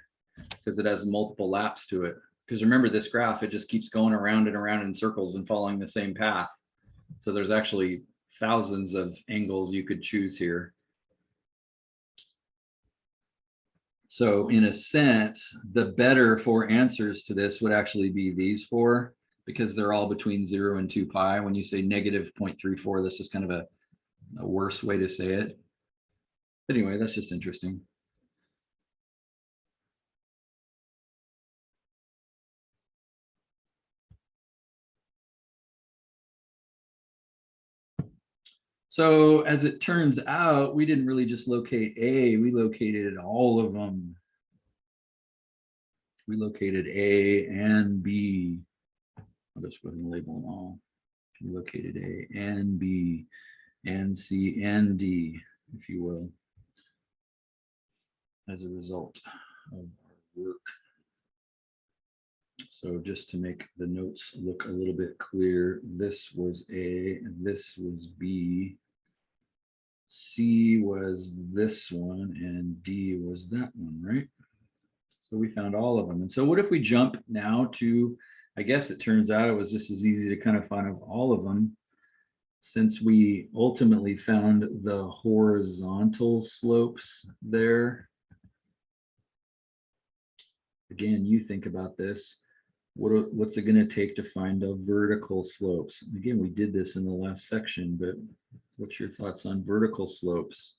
S1: because it has multiple laps to it. Because remember, this graph, it just keeps going around and around in circles and following the same path. So there's actually thousands of angles you could choose here. So in a sense, the better 4 answers to this would actually be these 4, because they're all between 0 and 2 pi. When you say negative 0.34, that's just kind of a worse way to say it. Anyway, that's just interesting. So as it turns out, we didn't really just locate A, we located all of them. We located A and B. I'll just go ahead and label them all. We located A and B and C and D, if you will, as a result of our work. So just to make the notes look a little bit clear, this was A and this was B. C was this one and D was that one, right? So we found all of them. And so what if we jump now to, I guess it turns out it was just as easy to kind of find all of them, since we ultimately found the horizontal slopes there. Again, you think about this. What's it going to take to find the vertical slopes? Again, we did this in the last section, but what's your thoughts on vertical slopes?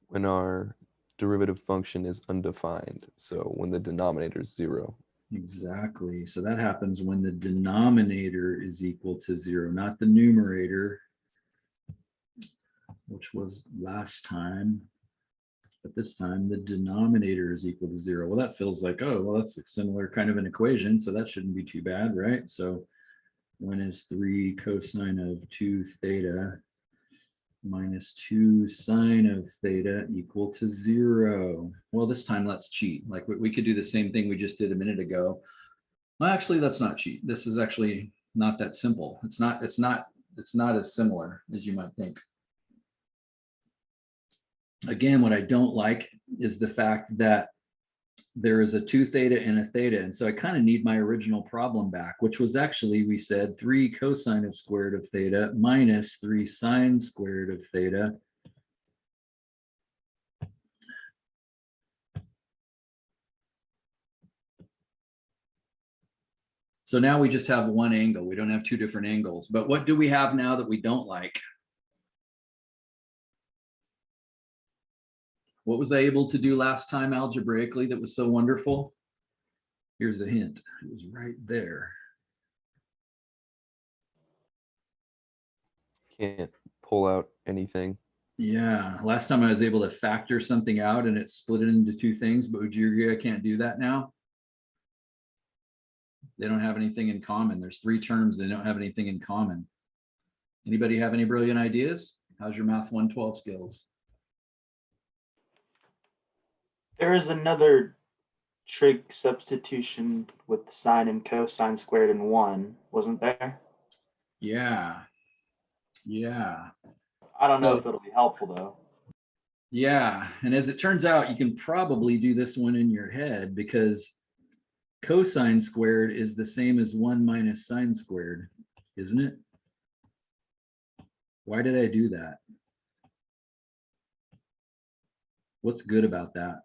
S2: When our derivative function is undefined, so when the denominator is 0.
S1: Exactly. So that happens when the denominator is equal to 0, not the numerator, which was last time. But this time the denominator is equal to 0. Well, that feels like, oh, well, that's a similar kind of an equation, so that shouldn't be too bad, right? So when is 3 cosine of 2 theta minus 2 sine of theta equal to 0? Well, this time let's cheat. Like we could do the same thing we just did a minute ago. Well, actually, let's not cheat. This is actually not that simple. It's not as similar as you might think. Again, what I don't like is the fact that there is a 2 theta and a theta. And so I kind of need my original problem back, which was actually, we said 3 cosine of squared of theta minus 3 sine squared of theta. So now we just have one angle. We don't have 2 different angles. But what do we have now that we don't like? What was I able to do last time algebraically that was so wonderful? Here's a hint. It was right there.
S2: Can't pull out anything.
S1: Yeah, last time I was able to factor something out and it split it into 2 things, but would you agree I can't do that now? They don't have anything in common. There's 3 terms. They don't have anything in common. Anybody have any brilliant ideas? How's your Math 112 skills?
S3: There is another trig substitution with sine and cosine squared in 1, wasn't there?
S1: Yeah. Yeah.
S3: I don't know
S1: So-
S3: if it'll be helpful though.
S1: Yeah. And as it turns out, you can probably do this one in your head because cosine squared is the same as 1 minus sine squared, isn't it? Why did I do that? What's good about that?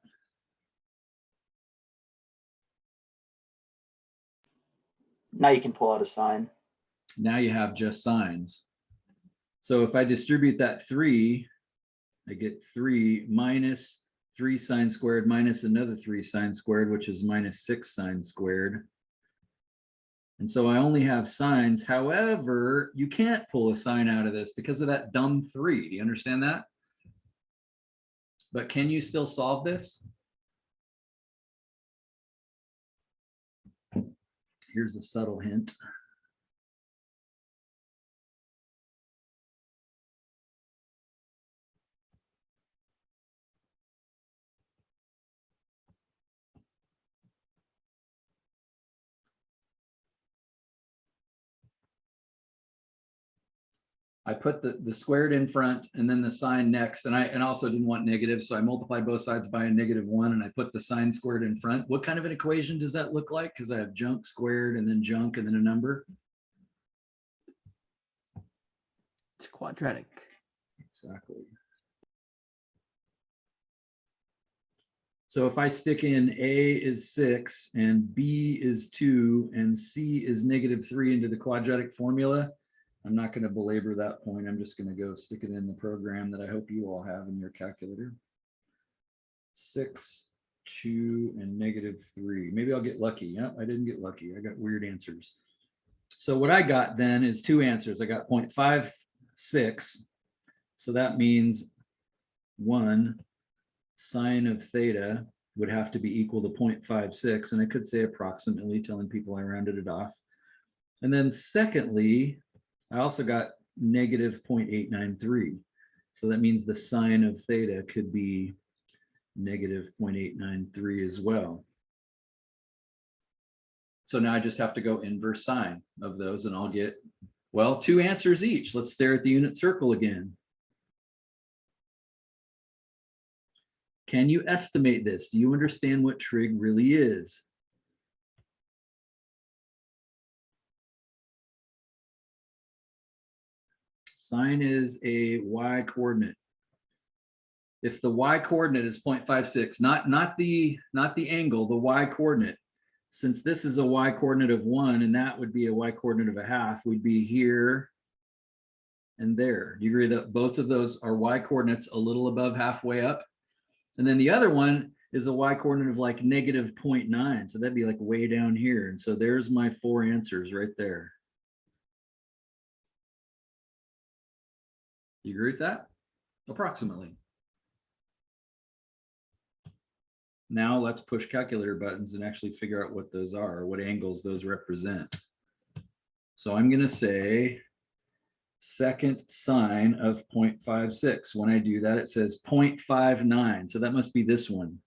S3: Now you can pull out a sine.
S1: Now you have just sines. So if I distribute that 3, I get 3 minus 3 sine squared minus another 3 sine squared, which is minus 6 sine squared. And so I only have sines. However, you can't pull a sine out of this because of that dumb 3. Do you understand that? But can you still solve this? Here's a subtle hint. I put the squared in front and then the sign next, and I also didn't want negative, so I multiplied both sides by a -1 and I put the sine squared in front. What kind of an equation does that look like? Because I have junk squared and then junk and then a number.
S5: It's quadratic.
S1: Exactly. So if I stick in A is 6 and B is 2 and C is -3 into the quadratic formula, I'm not going to belabor that point. I'm just going to go stick it in the program that I hope you all have in your calculator. 6, 2, and -3. Maybe I'll get lucky. Yep, I didn't get lucky. I got weird answers. So what I got then is 2 answers. I got 0.56. So that means 1 sine of theta would have to be equal to 0.56. And I could say approximately, telling people I rounded it off. And then secondly, I also got -0.893. So that means the sine of theta could be -0.893 as well. So now I just have to go inverse sine of those and I'll get, well, 2 answers each. Let's stare at the unit circle again. Can you estimate this? Do you understand what trig really is? Sine is a y coordinate. If the y coordinate is 0.56, not the angle, the y coordinate, since this is a y coordinate of 1 and that would be a y coordinate of a half, we'd be here and there. Do you agree that both of those are y coordinates a little above halfway up? And then the other one is a y coordinate of like -0.9. So that'd be like way down here. And so there's my 4 answers right there. You agree with that? Approximately. Now let's push calculator buttons and actually figure out what those are, what angles those represent. So I'm going to say second sine of 0.56. When I do that, it says 0.59. So that must be this one.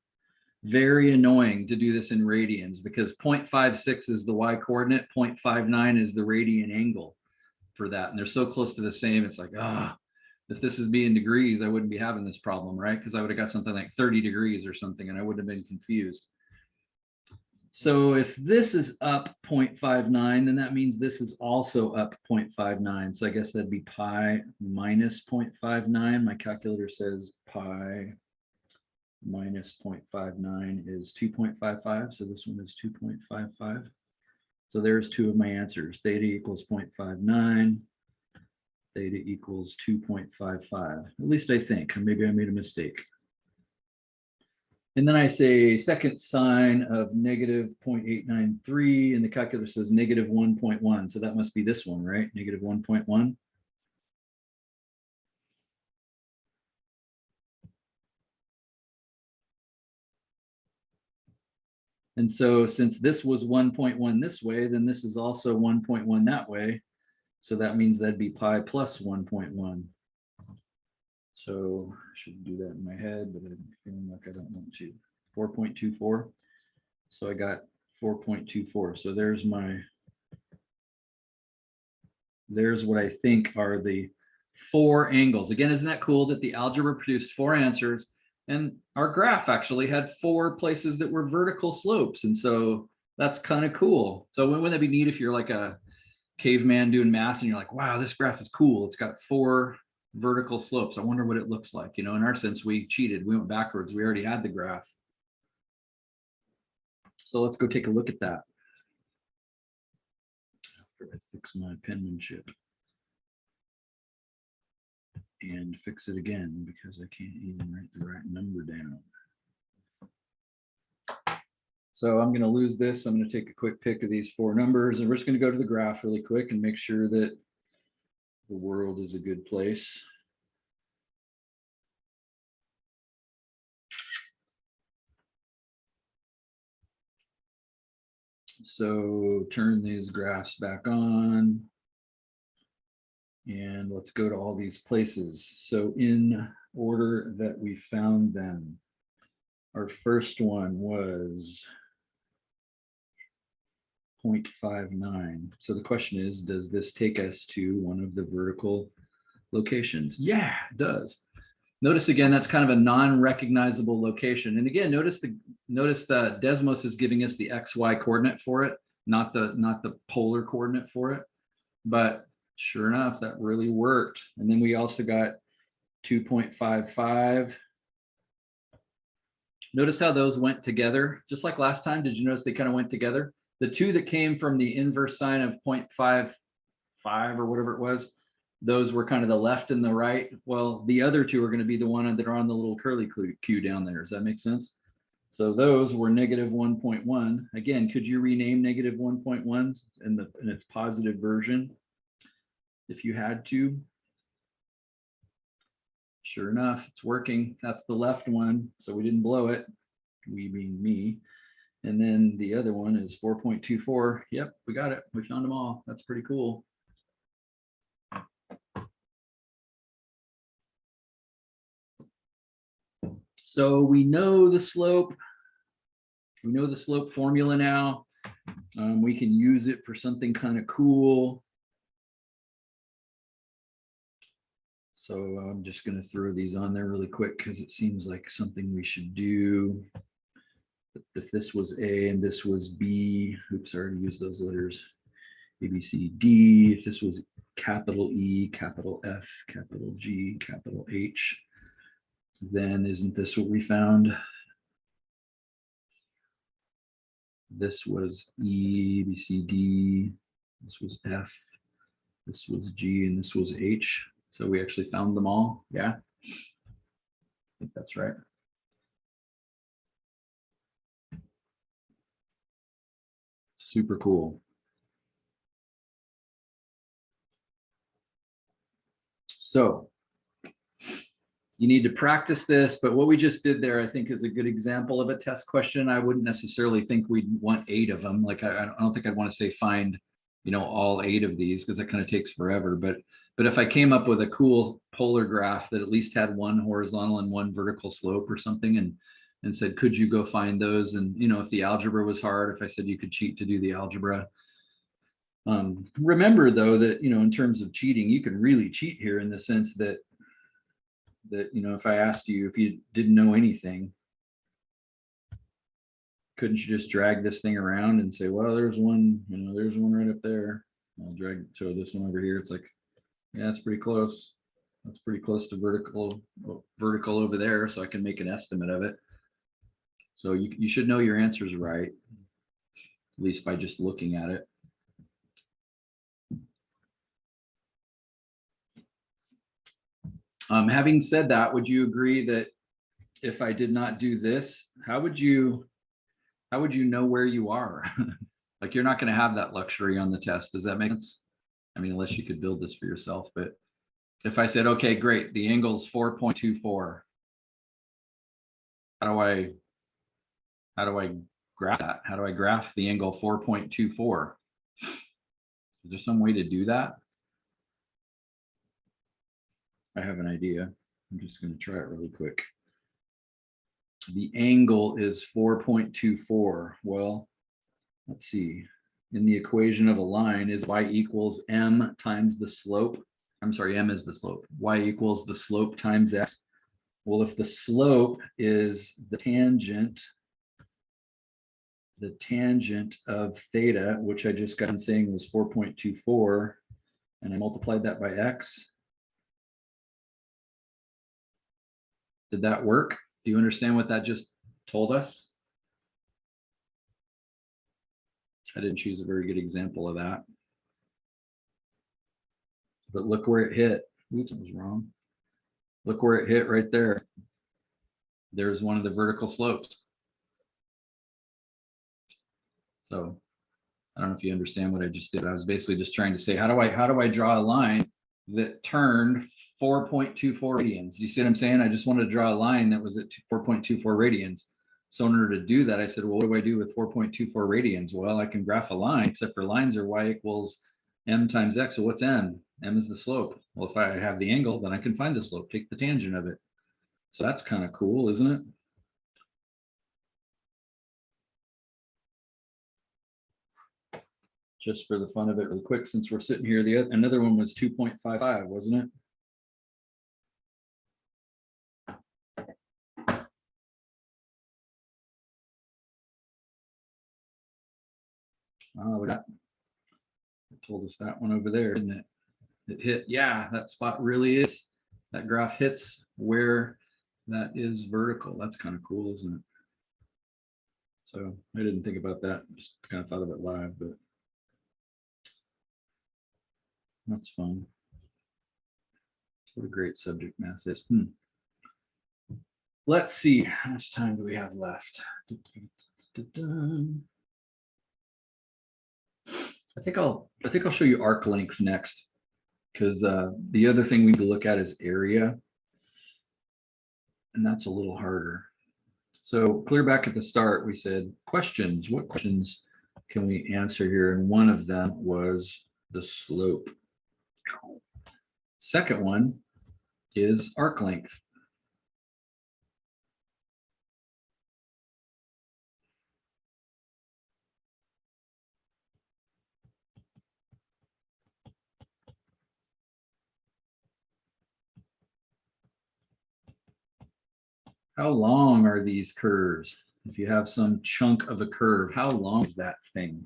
S1: Very annoying to do this in radians because 0.56 is the y coordinate, 0.59 is the radian angle for that. And they're so close to the same. It's like, If this is being degrees, I wouldn't be having this problem, right? Because I would have got something like 30 degrees or something and I wouldn't have been confused. So if this is up 0.59, then that means this is also up 0.59. So I guess that'd be pi minus 0.59. My calculator says pi minus 0.59 is 2.55. So this one is 2.55. So there's two of my answers. Theta equals 0.59. Theta equals 2.55. At least I think, or maybe I made a mistake. And then I say second sine of negative 0.893, and the calculator says negative 1.1. So that must be this one, right? Negative 1.1. And so since this was 1.1 this way, then this is also 1.1 that way. So that means that'd be pi plus 1.1. So I should do that in my head, but I'm feeling like I don't want to. 4.24. So I got 4.24. So there's what I think are the 4 angles. Again, isn't that cool that the algebra produced 4 answers and our graph actually had 4 places that were vertical slopes. And so that's kind of cool. So wouldn't that be neat if you're like a caveman doing math and you're like, wow, this graph is cool. It's got 4 vertical slopes. I wonder what it looks like. You know, in our sense, we cheated. We went backwards. We already had the graph. So let's go take a look at that. After I fix my penmanship and fix it again because I can't even write the right number down. So I'm going to lose this. I'm going to take a quick pick of these 4 numbers and we're just going to go to the graph really quick and make sure that the world is a good place. So turn these graphs back on. And let's go to all these places. So in order that we found them, our first one was 0.59. So the question is, does this take us to one of the vertical locations? Yeah, it does. Notice again, that's kind of a non-recognizable location. And again, notice that Desmos is giving us the XY coordinate for it, not the polar coordinate for it. But sure enough, that really worked. And then we also got 2.55. Notice how those went together, just like last time. Did you notice they kind of went together? The 2 that came from the inverse sine of 0.55 or whatever it was, those were kind of the left and the right. Well, the other 2 are going to be the one that are on the little curly Q down there. Does that make sense? So those were negative 1.1. Again, could you rename negative 1.1 in its positive version if you had to? Sure enough, it's working. That's the left one. So we didn't blow it. We being me. And then the other one is 4.24. Yep, we got it. We found them all. That's pretty cool. So we know the slope. We know the slope formula now. We can use it for something kind of cool. So I'm just going to throw these on there really quick because it seems like something we should do. If this was A and this was B, oops, I already used those letters. A, B, C, D. If this was capital E, capital F, capital G, capital H, then isn't this what we found? This was E, B, C, D. This was F. This was G, and this was H. So we actually found them all. Yeah, I think that's right. Super cool. So you need to practice this, but what we just did there, I think, is a good example of a test question. I wouldn't necessarily think we'd want 8 of them. Like, I don't think I'd want to say find, you know, all 8 of these because that kind of takes forever. But if I came up with a cool polar graph that at least had 1 horizontal and 1 vertical slope or something, and said, could you go find those? And, you know, if the algebra was hard, if I said you could cheat to do the algebra. Remember though, that, you know, in terms of cheating, you can really cheat here in the sense that that, if I asked you, if you didn't know anything, couldn't you just drag this thing around and say, well, there's one right up there. I'll show this one over here. It's like, yeah, it's pretty close. That's pretty close to vertical over there. So I can make an estimate of it. So you should know your answers right, at least by just looking at it. Having said that, would you agree that if I did not do this, how would you know where you are? Like, you're not going to have that luxury on the test. Does that make sense? I mean, unless you could build this for yourself. But if I said, okay, great, the angle's 4.24. How do I graph that? How do I graph the angle 4.24? Is there some way to do that? I have an idea. I'm just going to try it really quick. The angle is 4.24. Well, let's see. In the equation of a line is y equals m times the slope. I'm sorry, m is the slope. Y equals the slope times x. Well, if the slope is the tangent of theta, which I just got done saying was 4.24, and I multiplied that by x, did that work? Do you understand what that just told us? I didn't choose a very good example of that. But look where it hit. Oops, I was wrong. Look where it hit right there. There's one of the vertical slopes. So I don't know if you understand what I just did. I was basically just trying to say, how do I draw a line that turned 4.24 radians? You see what I'm saying? I just wanted to draw a line that was at 4.24 radians. So in order to do that, I said, well, what do I do with 4.24 radians? Well, I can graph a line, except for lines are y equals m times x. So what's m? M is the slope. Well, if I have the angle, then I can find the slope, take the tangent of it. So that's kind of cool, isn't it? Just for the fun of it real quick, since we're sitting here, another one was 2.55, wasn't it? Oh, that told us that one over there, didn't it? It hit, yeah, that spot really is, that graph hits where that is vertical. That's kind of cool, isn't it? So I didn't think about that, just kind of thought of it live, but that's fun. What a great subject math is. Let's see, how much time do we have left? I think I'll show you arc length next, because the other thing we need to look at is area, and that's a little harder. So clear back at the start, we said questions. What questions can we answer here? And one of them was the slope. Second one is arc length. How long are these curves? If you have some chunk of a curve, how long is that thing?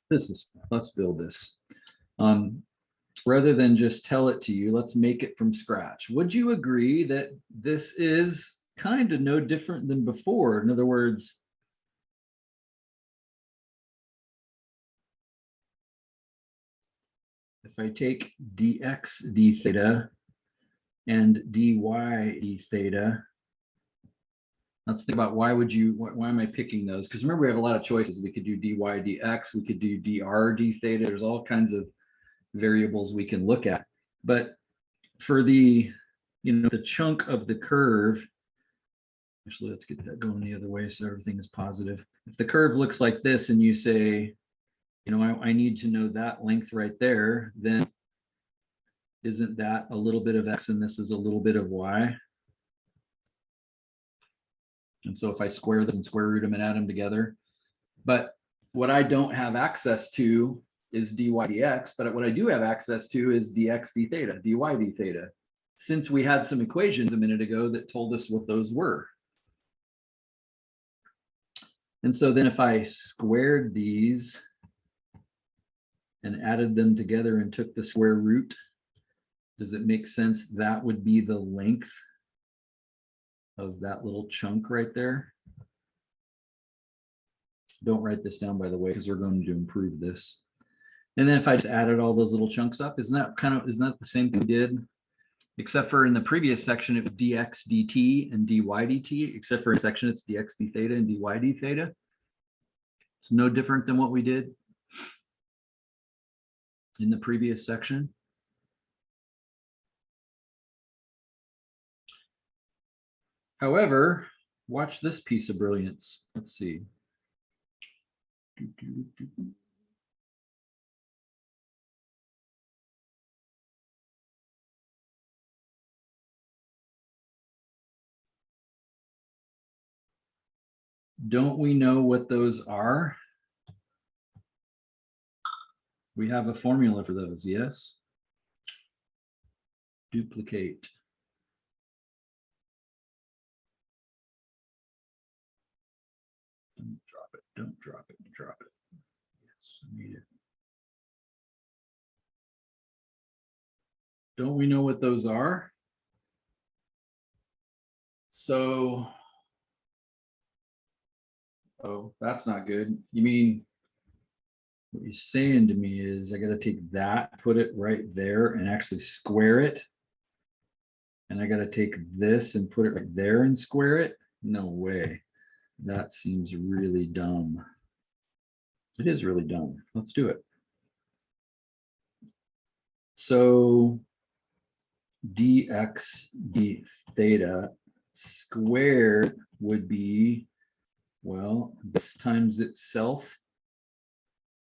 S1: Let's build this. Rather than just tell it to you, let's make it from scratch. Would you agree that this is kind of no different than before? In other words, if I take dx d theta and dy d theta, let's think about why am I picking those? Because remember, we have a lot of choices. We could do dy dx, we could do dr d theta. There's all kinds of variables we can look at. But for the chunk of the curve, actually, let's get that going the other way so everything is positive. If the curve looks like this and you say, I need to know that length right there, then isn't that a little bit of x and this is a little bit of y? And so if I square this and square root them and add them together, but what I don't have access to is dy dx, but what I do have access to is dx d theta, dy d theta, since we had some equations a minute ago that told us what those were. And so then if I squared these and added them together and took the square root, does it make sense that would be the length of that little chunk right there? Don't write this down, by the way, because we're going to improve this. And then if I just added all those little chunks up, isn't that the same thing we did? Except for in the previous section, it was dx dt and dy dt, except for in section, it's dx d theta and dy d theta. It's no different than what we did in the previous section. However, watch this piece of brilliance. Let's see. Don't we know what those are? We have a formula for those, yes? Duplicate. Don't drop it, don't drop it, drop it. Yes, I need it. Don't we know what those are? So, oh, that's not good. You mean, what you're saying to me is I got to take that, put it right there and actually square it. And I got to take this and put it right there and square it? No way. That seems really dumb. It is really dumb. Let's do it. So dx d theta squared would be, well, this times itself.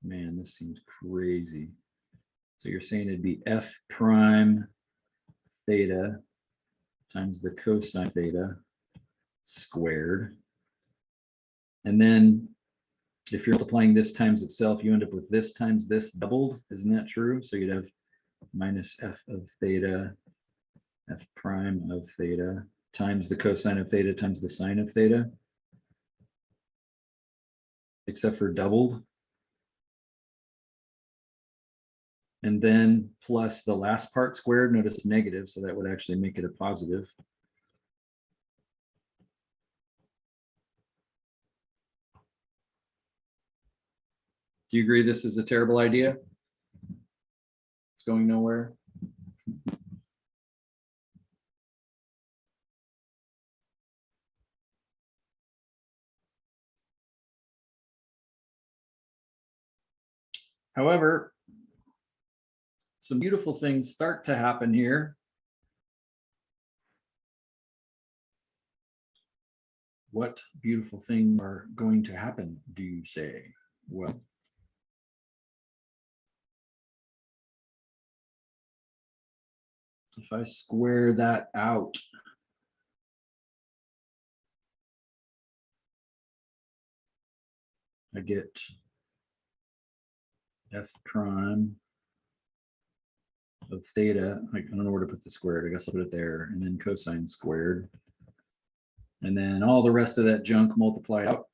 S1: Man, this seems crazy. So you're saying it'd be f prime theta times the cosine theta squared. And then if you're multiplying this times itself, you end up with this times this doubled. Isn't that true? So you'd have minus f of theta, f prime of theta, times the cosine of theta times the sine of theta, except for doubled. And then plus the last part squared, notice negative, so that would actually make it a positive. Do you agree this is a terrible idea? It's going nowhere. However, some beautiful things start to happen here. What beautiful things are going to happen, do you say? Well, if I square that out, I get f prime of theta. I don't know where to put the squared. I guess I'll put it there, and then cosine squared. And then all the rest of that junk multiplied out,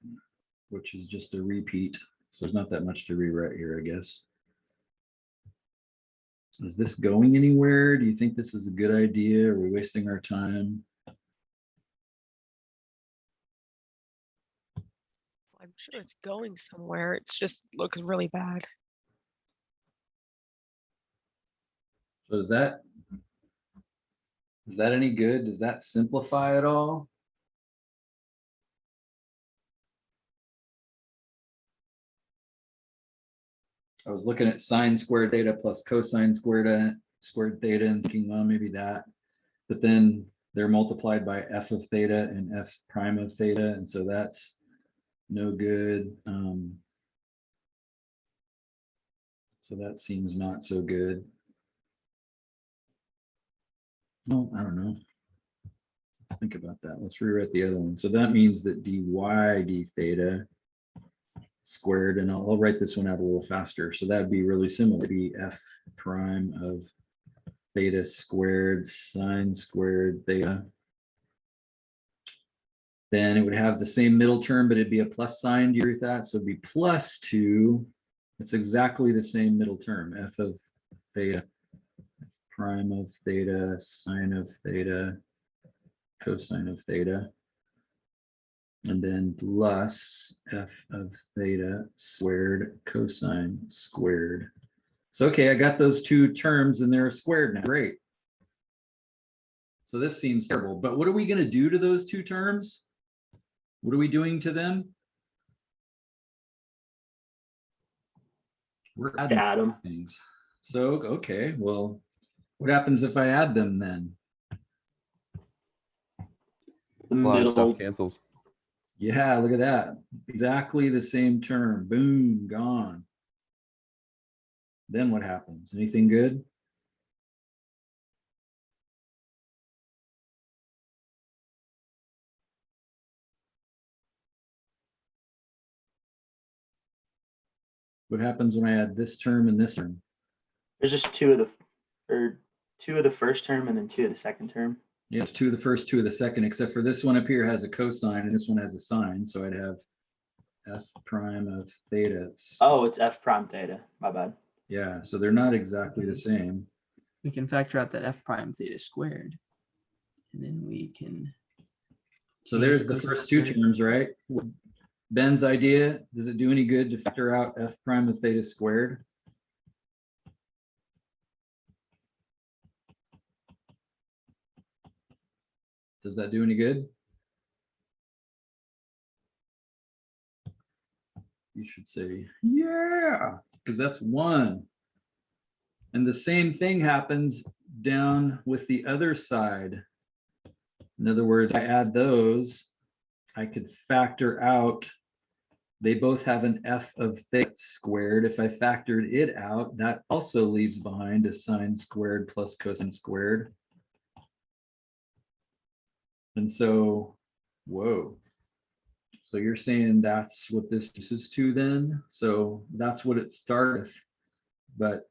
S1: which is just a repeat. So there's not that much to rewrite here, I guess. Is this going anywhere? Do you think this is a good idea? Are we wasting our time?
S4: I'm sure it's going somewhere. It's just looks really bad.
S1: So is that any good? Does that simplify at all? I was looking at sine squared theta plus cosine squared theta and thinking, well, maybe that. But then they're multiplied by f of theta and f prime of theta, and so that's no good. So that seems not so good. Well, I don't know. Let's think about that. Let's rewrite the other one. So that means that dy d theta squared, and I'll write this one out a little faster. So that'd be really similar. It'd be f prime of theta squared sine squared theta. Then it would have the same middle term, but it'd be a plus sign. Do you agree with that? So it'd be plus 2. It's exactly the same middle term, f of theta, prime of theta, sine of theta, cosine of theta. And then plus f of theta squared cosine squared. So, okay, I got those two terms and they're squared now. Great. So this seems terrible, but what are we going to do to those two terms? What are we doing to them? We're adding
S3: Add 'em.
S1: things. So, okay, well, what happens if I add them then?
S3: The
S2: A lot of
S3: middle.
S2: stuff cancels.
S1: Yeah, look at that. Exactly the same term. Boom, gone. Then what happens? Anything good? What happens when I add this term and this term?
S3: There's just two of the first term and then 2 of the second term.
S1: Yeah, it's 2 of the first, 2 of the second, except for this one up here has a cosine and this one has a sine. So I'd have f prime of theta.
S3: Oh, it's f prime theta. My bad.
S1: Yeah, so they're not exactly the same.
S5: We can factor out that f prime theta squared. And then we can,
S1: So
S5: Use
S1: there's
S5: the
S1: the
S5: cosine
S1: first two
S5: squared.
S1: terms, right? Ben's idea, does it do any good to factor out f prime of theta squared? Does that do any good? You should say, yeah, because that's 1. And the same thing happens down with the other side. In other words, I add those, I could factor out, they both have an f of theta squared. If I factored it out, that also leaves behind a sine squared plus cosine squared. And so, whoa. So you're saying that's what this is to then? So that's what it started with. But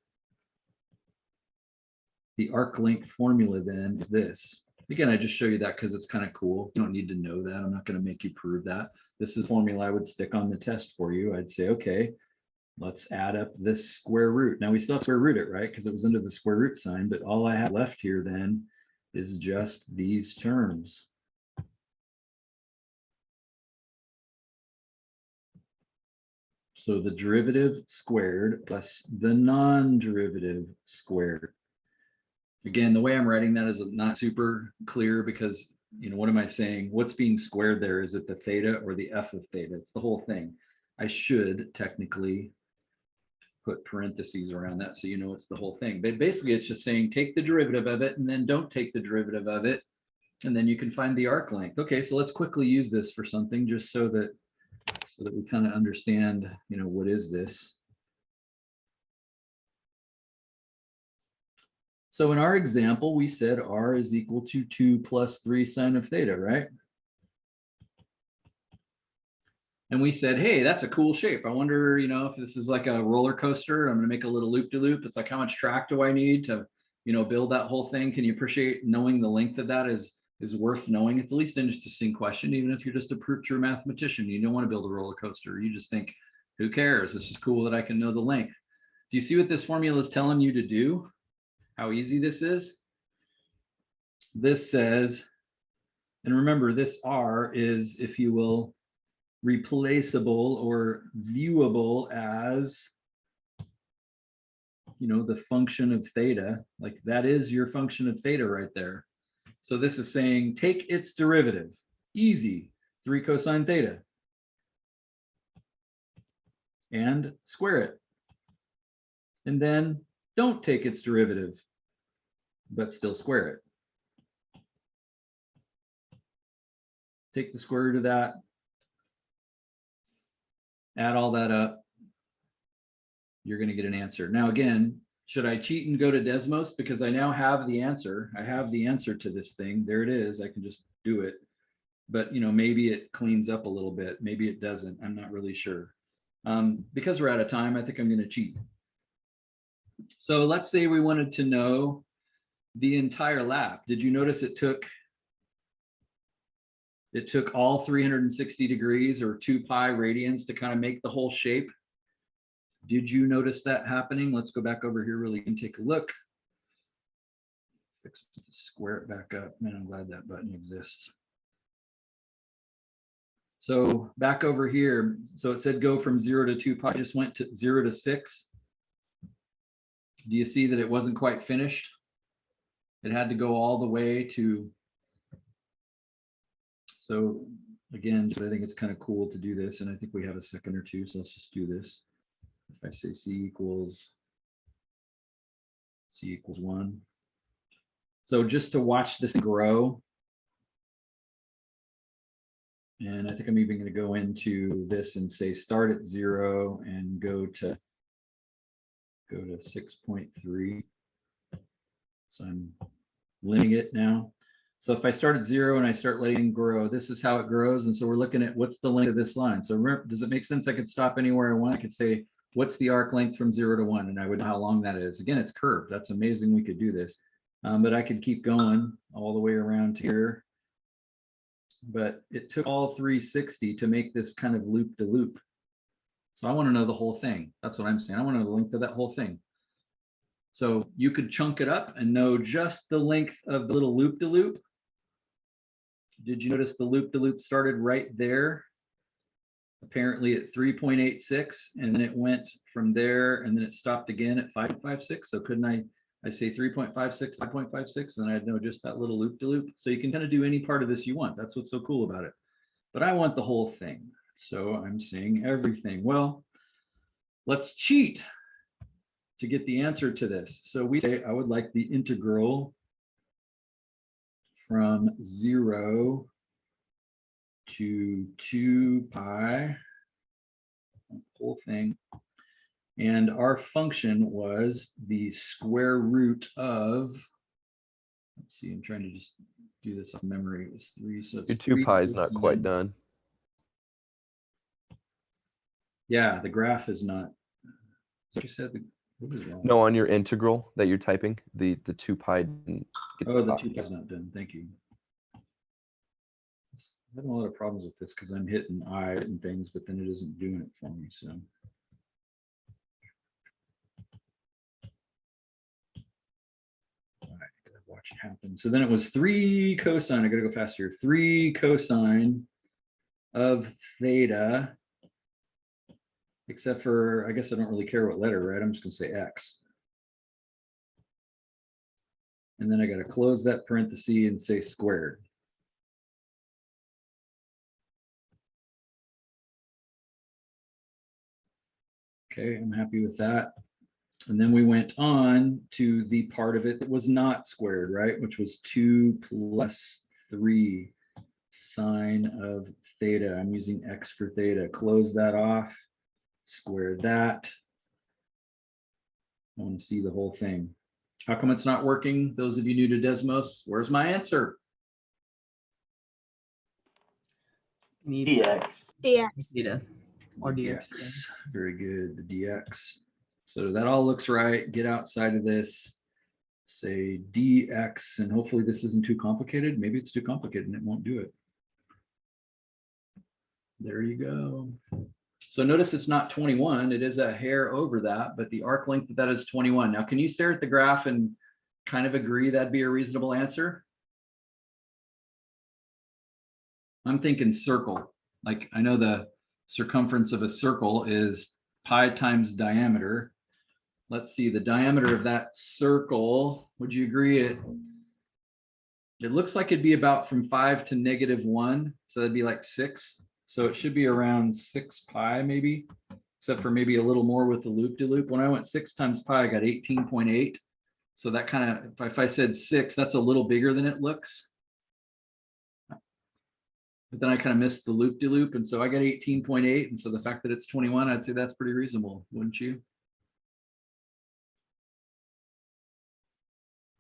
S1: the arc length formula then is this. Again, I just show you that because it's kind of cool. You don't need to know that. I'm not going to make you prove that. This is formula I would stick on the test for you. I'd say, okay, let's add up this square root. Now we still have to square root it, right? Because it was under the square root sign, but all I have left here then is just these terms. So the derivative squared plus the non-derivative squared. Again, the way I'm writing that is not super clear because, you know, what am I saying? What's being squared there? Is it the theta or the f of theta? It's the whole thing. I should technically put parentheses around that so you know it's the whole thing. But basically, it's just saying take the derivative of it and then don't take the derivative of it. And then you can find the arc length. Okay, so let's quickly use this for something just so that we kind of understand, you know, what is this? So in our example, we said r is equal to 2 plus 3 sine of theta, right? And we said, hey, that's a cool shape. I wonder, you know, if this is like a roller coaster, I'm going to make a little loop-de-loop. It's like, how much track do I need to, you know, build that whole thing? Can you appreciate knowing the length of that is worth knowing? It's at least an interesting question, even if you're just a true mathematician. You don't want to build a roller coaster. You just think, who cares? It's just cool that I can know the length. Do you see what this formula is telling you to do? How easy this is? This says, and remember, this r is, if you will, replaceable or viewable as, you know, the function of theta. Like that is your function of theta right there. So this is saying take its derivative. Easy. 3 cosine theta. And square it. And then don't take its derivative, but still square it. Take the square root of that. Add all that up. You're going to get an answer. Now, again, should I cheat and go to Desmos? Because I now have the answer. I have the answer to this thing. There it is. I can just do it. But, you know, maybe it cleans up a little bit. Maybe it doesn't. I'm not really sure. Because we're out of time, I think I'm gonna cheat. So let's say we wanted to know the entire lap. Did you notice it took all 360 degrees or 2 pi radians to kind of make the whole shape? Did you notice that happening? Let's go back over here really and take a look. Fix it to square it back up. Man, I'm glad that button exists. So back over here, so it said go from 0 to 2 pi, I just went to 0 to 6. Do you see that it wasn't quite finished? It had to go all the way to, so again, so I think it's kind of cool to do this, and I think we have a second or two, so let's just do this. If I say C equals 1. So just to watch this grow, and I think I'm even going to go into this and say start at 0 and go to 6.3. So I'm limiting it now. So if I start at 0 and I start letting it grow, this is how it grows. And so we're looking at what's the length of this line. So remember, does it make sense? I could stop anywhere I want. I could say, what's the arc length from 0 to 1? And I would know how long that is. Again, it's curved. That's amazing. We could do this. But I could keep going all the way around here. But it took all 360 to make this kind of loop to loop. So I want to know the whole thing. That's what I'm saying. I want to know the length of that whole thing. So you could chunk it up and know just the length of the little loop to loop. Did you notice the loop to loop started right there? Apparently at 3.86, and then it went from there, and then it stopped again at 5.56. So couldn't I say 3.56, 5.56, and I'd know just that little loop to loop. So you can kind of do any part of this you want. That's what's so cool about it. But I want the whole thing. So I'm saying everything. Well, let's cheat to get the answer to this. So we say I would like the integral from 0 to 2 pi, whole thing. And our function was the square root of, let's see, I'm trying to just do this off memory. It was 3, so it's
S2: Your 2 pi is not quite
S1: 3.
S2: done.
S1: Yeah, the graph is not. You said what is wrong?
S2: No, on your integral that you're typing, the 2 pi didn't get
S1: Oh, the
S2: pi.
S1: 2 pi is not done. Thank you. I'm having a lot of problems with this because I'm hitting I and things, but then it isn't doing it for me. So. All right, gotta watch it happen. So then it was 3 cosine. I gotta go faster. 3 cosine of theta, except for, I guess I don't really care what letter, right? I'm just gonna say X. And then I gotta close that parenthesis and say squared. Okay, I'm happy with that. And then we went on to the part of it that was not squared, right? Which was 2 plus 3 sine of theta. I'm using X for theta. Close that off, square that. I want to see the whole thing. How come it's not working? Those of you new to Desmos, where's my answer?
S5: Need
S3: DX.
S6: DX.
S5: theta or dx. Yeah.
S1: Very good, the dx. So that all looks right. Get outside of this, say dx, and hopefully this isn't too complicated. Maybe it's too complicated and it won't do it. There you go. So notice it's not 21. It is a hair over that, but the arc length of that is 21. Now, can you stare at the graph and kind of agree that'd be a reasonable answer? I'm thinking circle. Like I know the circumference of a circle is pi times diameter. Let's see, the diameter of that circle, would you agree it looks like it'd be about from 5 to -1, so that'd be like 6. So it should be around 6 pi maybe, except for maybe a little more with the loop-de-loop. When I went 6 times pi, I got 18.8. So that kind of, if I said 6, that's a little bigger than it looks. But then I kind of missed the loop-de-loop, and so I got 18.8. And so the fact that it's 21, I'd say that's pretty reasonable, wouldn't you?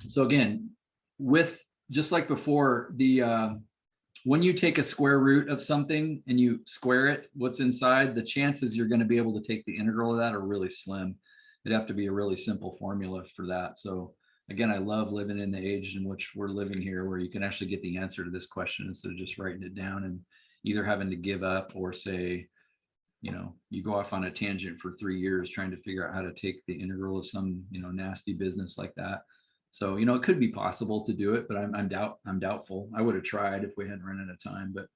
S1: So again, with just like before, the when you take a square root of something and you square it, what's inside, the chances you're going to be able to take the integral of that are really slim. It'd have to be a really simple formula for that. So again, I love living in the age in which we're living here, where you can actually get the answer to this question instead of just writing it down and either having to give up or say, you know, you go off on a tangent for 3 years trying to figure out how to take the integral of some, you know, nasty business like that. So, you know, it could be possible to do it, but I'm doubtful. I would have tried if we hadn't run out of time, but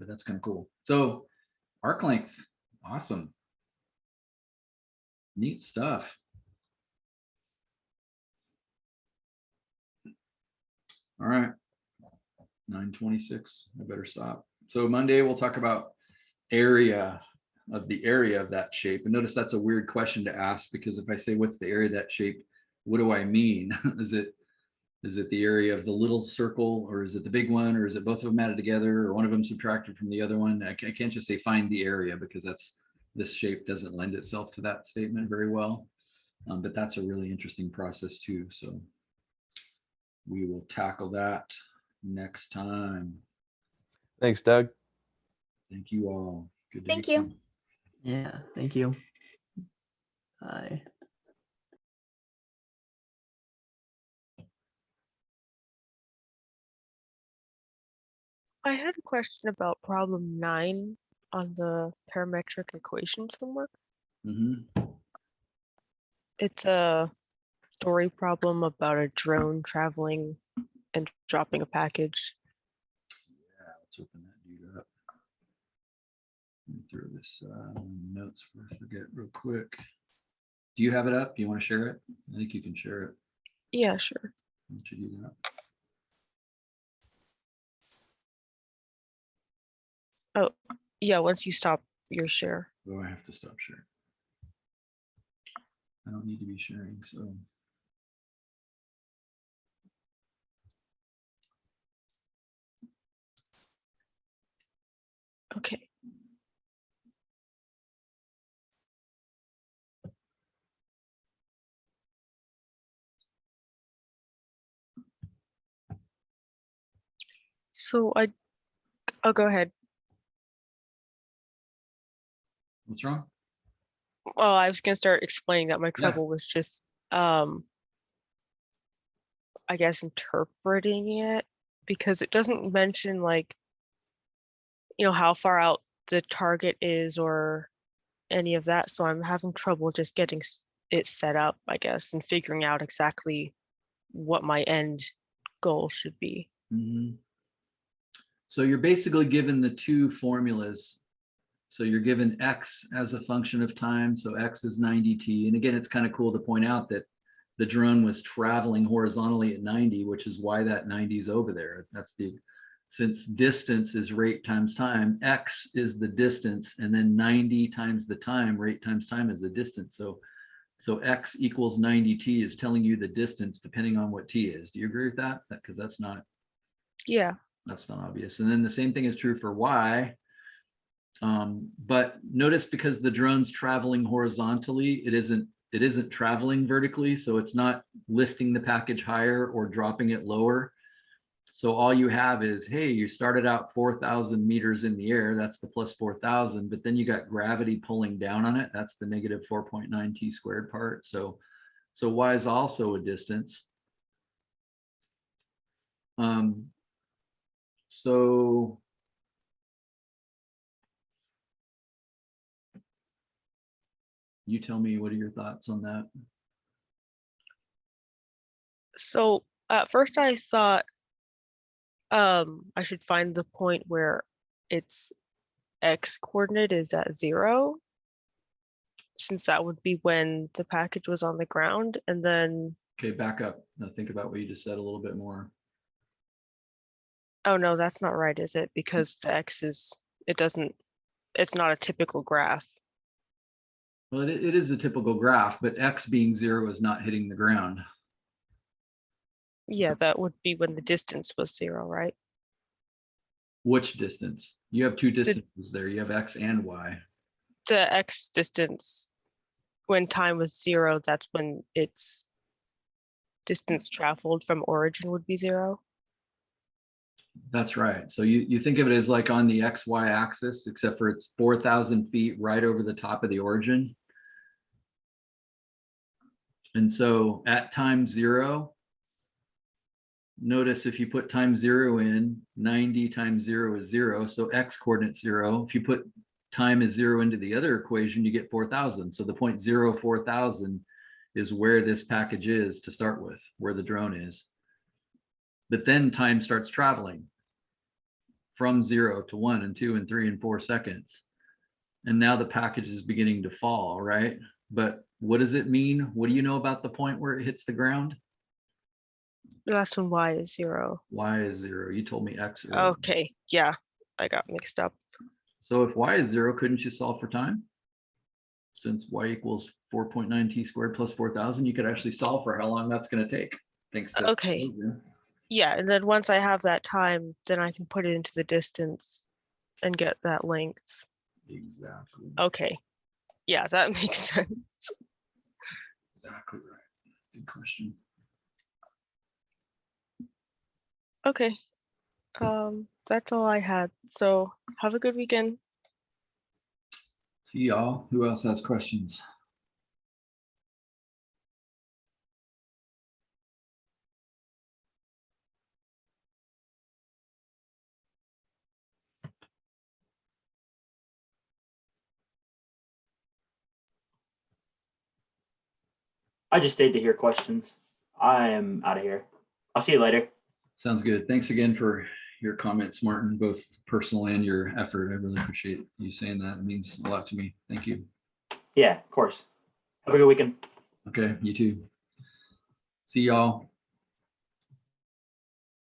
S1: that's kind of cool. So arc length, awesome. Neat stuff. All right, 9:26, I better stop. So Monday, we'll talk about area of that shape. And notice that's a weird question to ask, because if I say, what's the area of that shape? What do I mean? Is it the area of the little circle, or is it the big one, or is it both of them added together, or one of them subtracted from the other one? I can't just say find the area, because this shape doesn't lend itself to that statement very well. But that's a really interesting process too. So we will tackle that next time.
S2: Thanks, Doug.
S1: Thank you all. Good to
S6: Thank
S1: hear
S6: you.
S1: from
S5: Yeah, thank you. Bye.
S4: I had a question about problem 9 on the parametric equation somewhere.
S1: Mhm.
S4: It's a story problem about a drone traveling and dropping a package.
S1: Yeah, let's open that dude up. Let me throw this notes for forget real quick. Do you have it up? Do you want to share it? I think you can share it.
S4: Yeah, sure.
S1: Why don't you do that?
S4: Yeah, once you stop your share.
S1: Oh, I have to stop sharing. I don't need to be sharing, so.
S4: Okay. So I'll go ahead.
S1: What's wrong?
S4: Well, I was gonna start explaining that my trouble was just I guess interpreting it, because it doesn't mention, like, you know, how far out the target is or any of that. So I'm having trouble just getting it set up, I guess, and figuring out exactly what my end goal should be.
S1: Mhm. So you're basically given the two formulas. So you're given X as a function of time. So X is 90t. And again, it's kind of cool to point out that the drone was traveling horizontally at 90, which is why that 90 is over there. Since distance is rate times time, X is the distance, and then 90 times the time, rate times time is the distance. So X equals 90t is telling you the distance depending on what t is. Do you agree with that? Because that's not obvious. And then the same thing is true for Y. But notice, because the drone's traveling horizontally, it isn't traveling vertically, so it's not lifting the package higher or dropping it lower. So all you have is, hey, you started out 4,000 meters in the air, that's the plus 4,000, but then you got gravity pulling down on it, that's the negative 4.9 t squared part. So Y is also a distance. So you tell me, what are your thoughts on that?
S4: So at first I thought I should find the point where its X coordinate is at 0, since that would be when the package was on the ground. And then,
S1: Okay, back up. Now think about what you just said a little bit more.
S4: oh no, that's not right, is it? Because the X is, it's not a typical graph.
S1: Well, it is a typical graph, but X being 0 is not hitting the ground.
S4: Yeah, that would be when the distance was 0, right?
S1: Which distance? You have two distances there. You have X and Y.
S4: The X distance, when time was 0, that's when its distance traveled from origin would be 0.
S1: That's right. So you think of it as like on the XY axis, except for it's 4,000 feet right over the top of the origin. And so at time 0, notice if you put time 0 in, 90 times 0 is 0. So X coordinate 0. If you put time as 0 into the other equation, you get 4,000. So the point 0, 4,000 is where this package is to start with, where the drone is. But then time starts traveling from 0 to 1 and 2 and 3 and 4 seconds. And now the package is beginning to fall, right? But what does it mean? What do you know about the point where it hits the ground?
S4: The last one, Y is 0.
S1: Y is 0. You told me X. earlier.
S4: Okay, yeah, I got mixed up.
S1: So if Y is 0, couldn't you solve for time? Since Y equals 4.9 t squared plus 4,000, you could actually solve for how long that's going to take. Thanks to
S4: Okay. Yeah, and then once I have that time, then I can put it into the distance and get that length.
S1: Exactly.
S4: Okay. Yeah, that makes sense.
S1: Exactly right. Good question.
S4: Okay. That's all I had. So have a good weekend.
S1: See y'all. Who else has questions?
S3: I just stayed to hear questions. I am out of here. I'll see you later.
S1: Sounds good. Thanks again for your comments, Martin, both personal and your effort. I really appreciate you saying that. It means a lot to me. Thank you.
S3: Yeah, of course. Have a good weekend.
S1: Okay, you too. See y'all.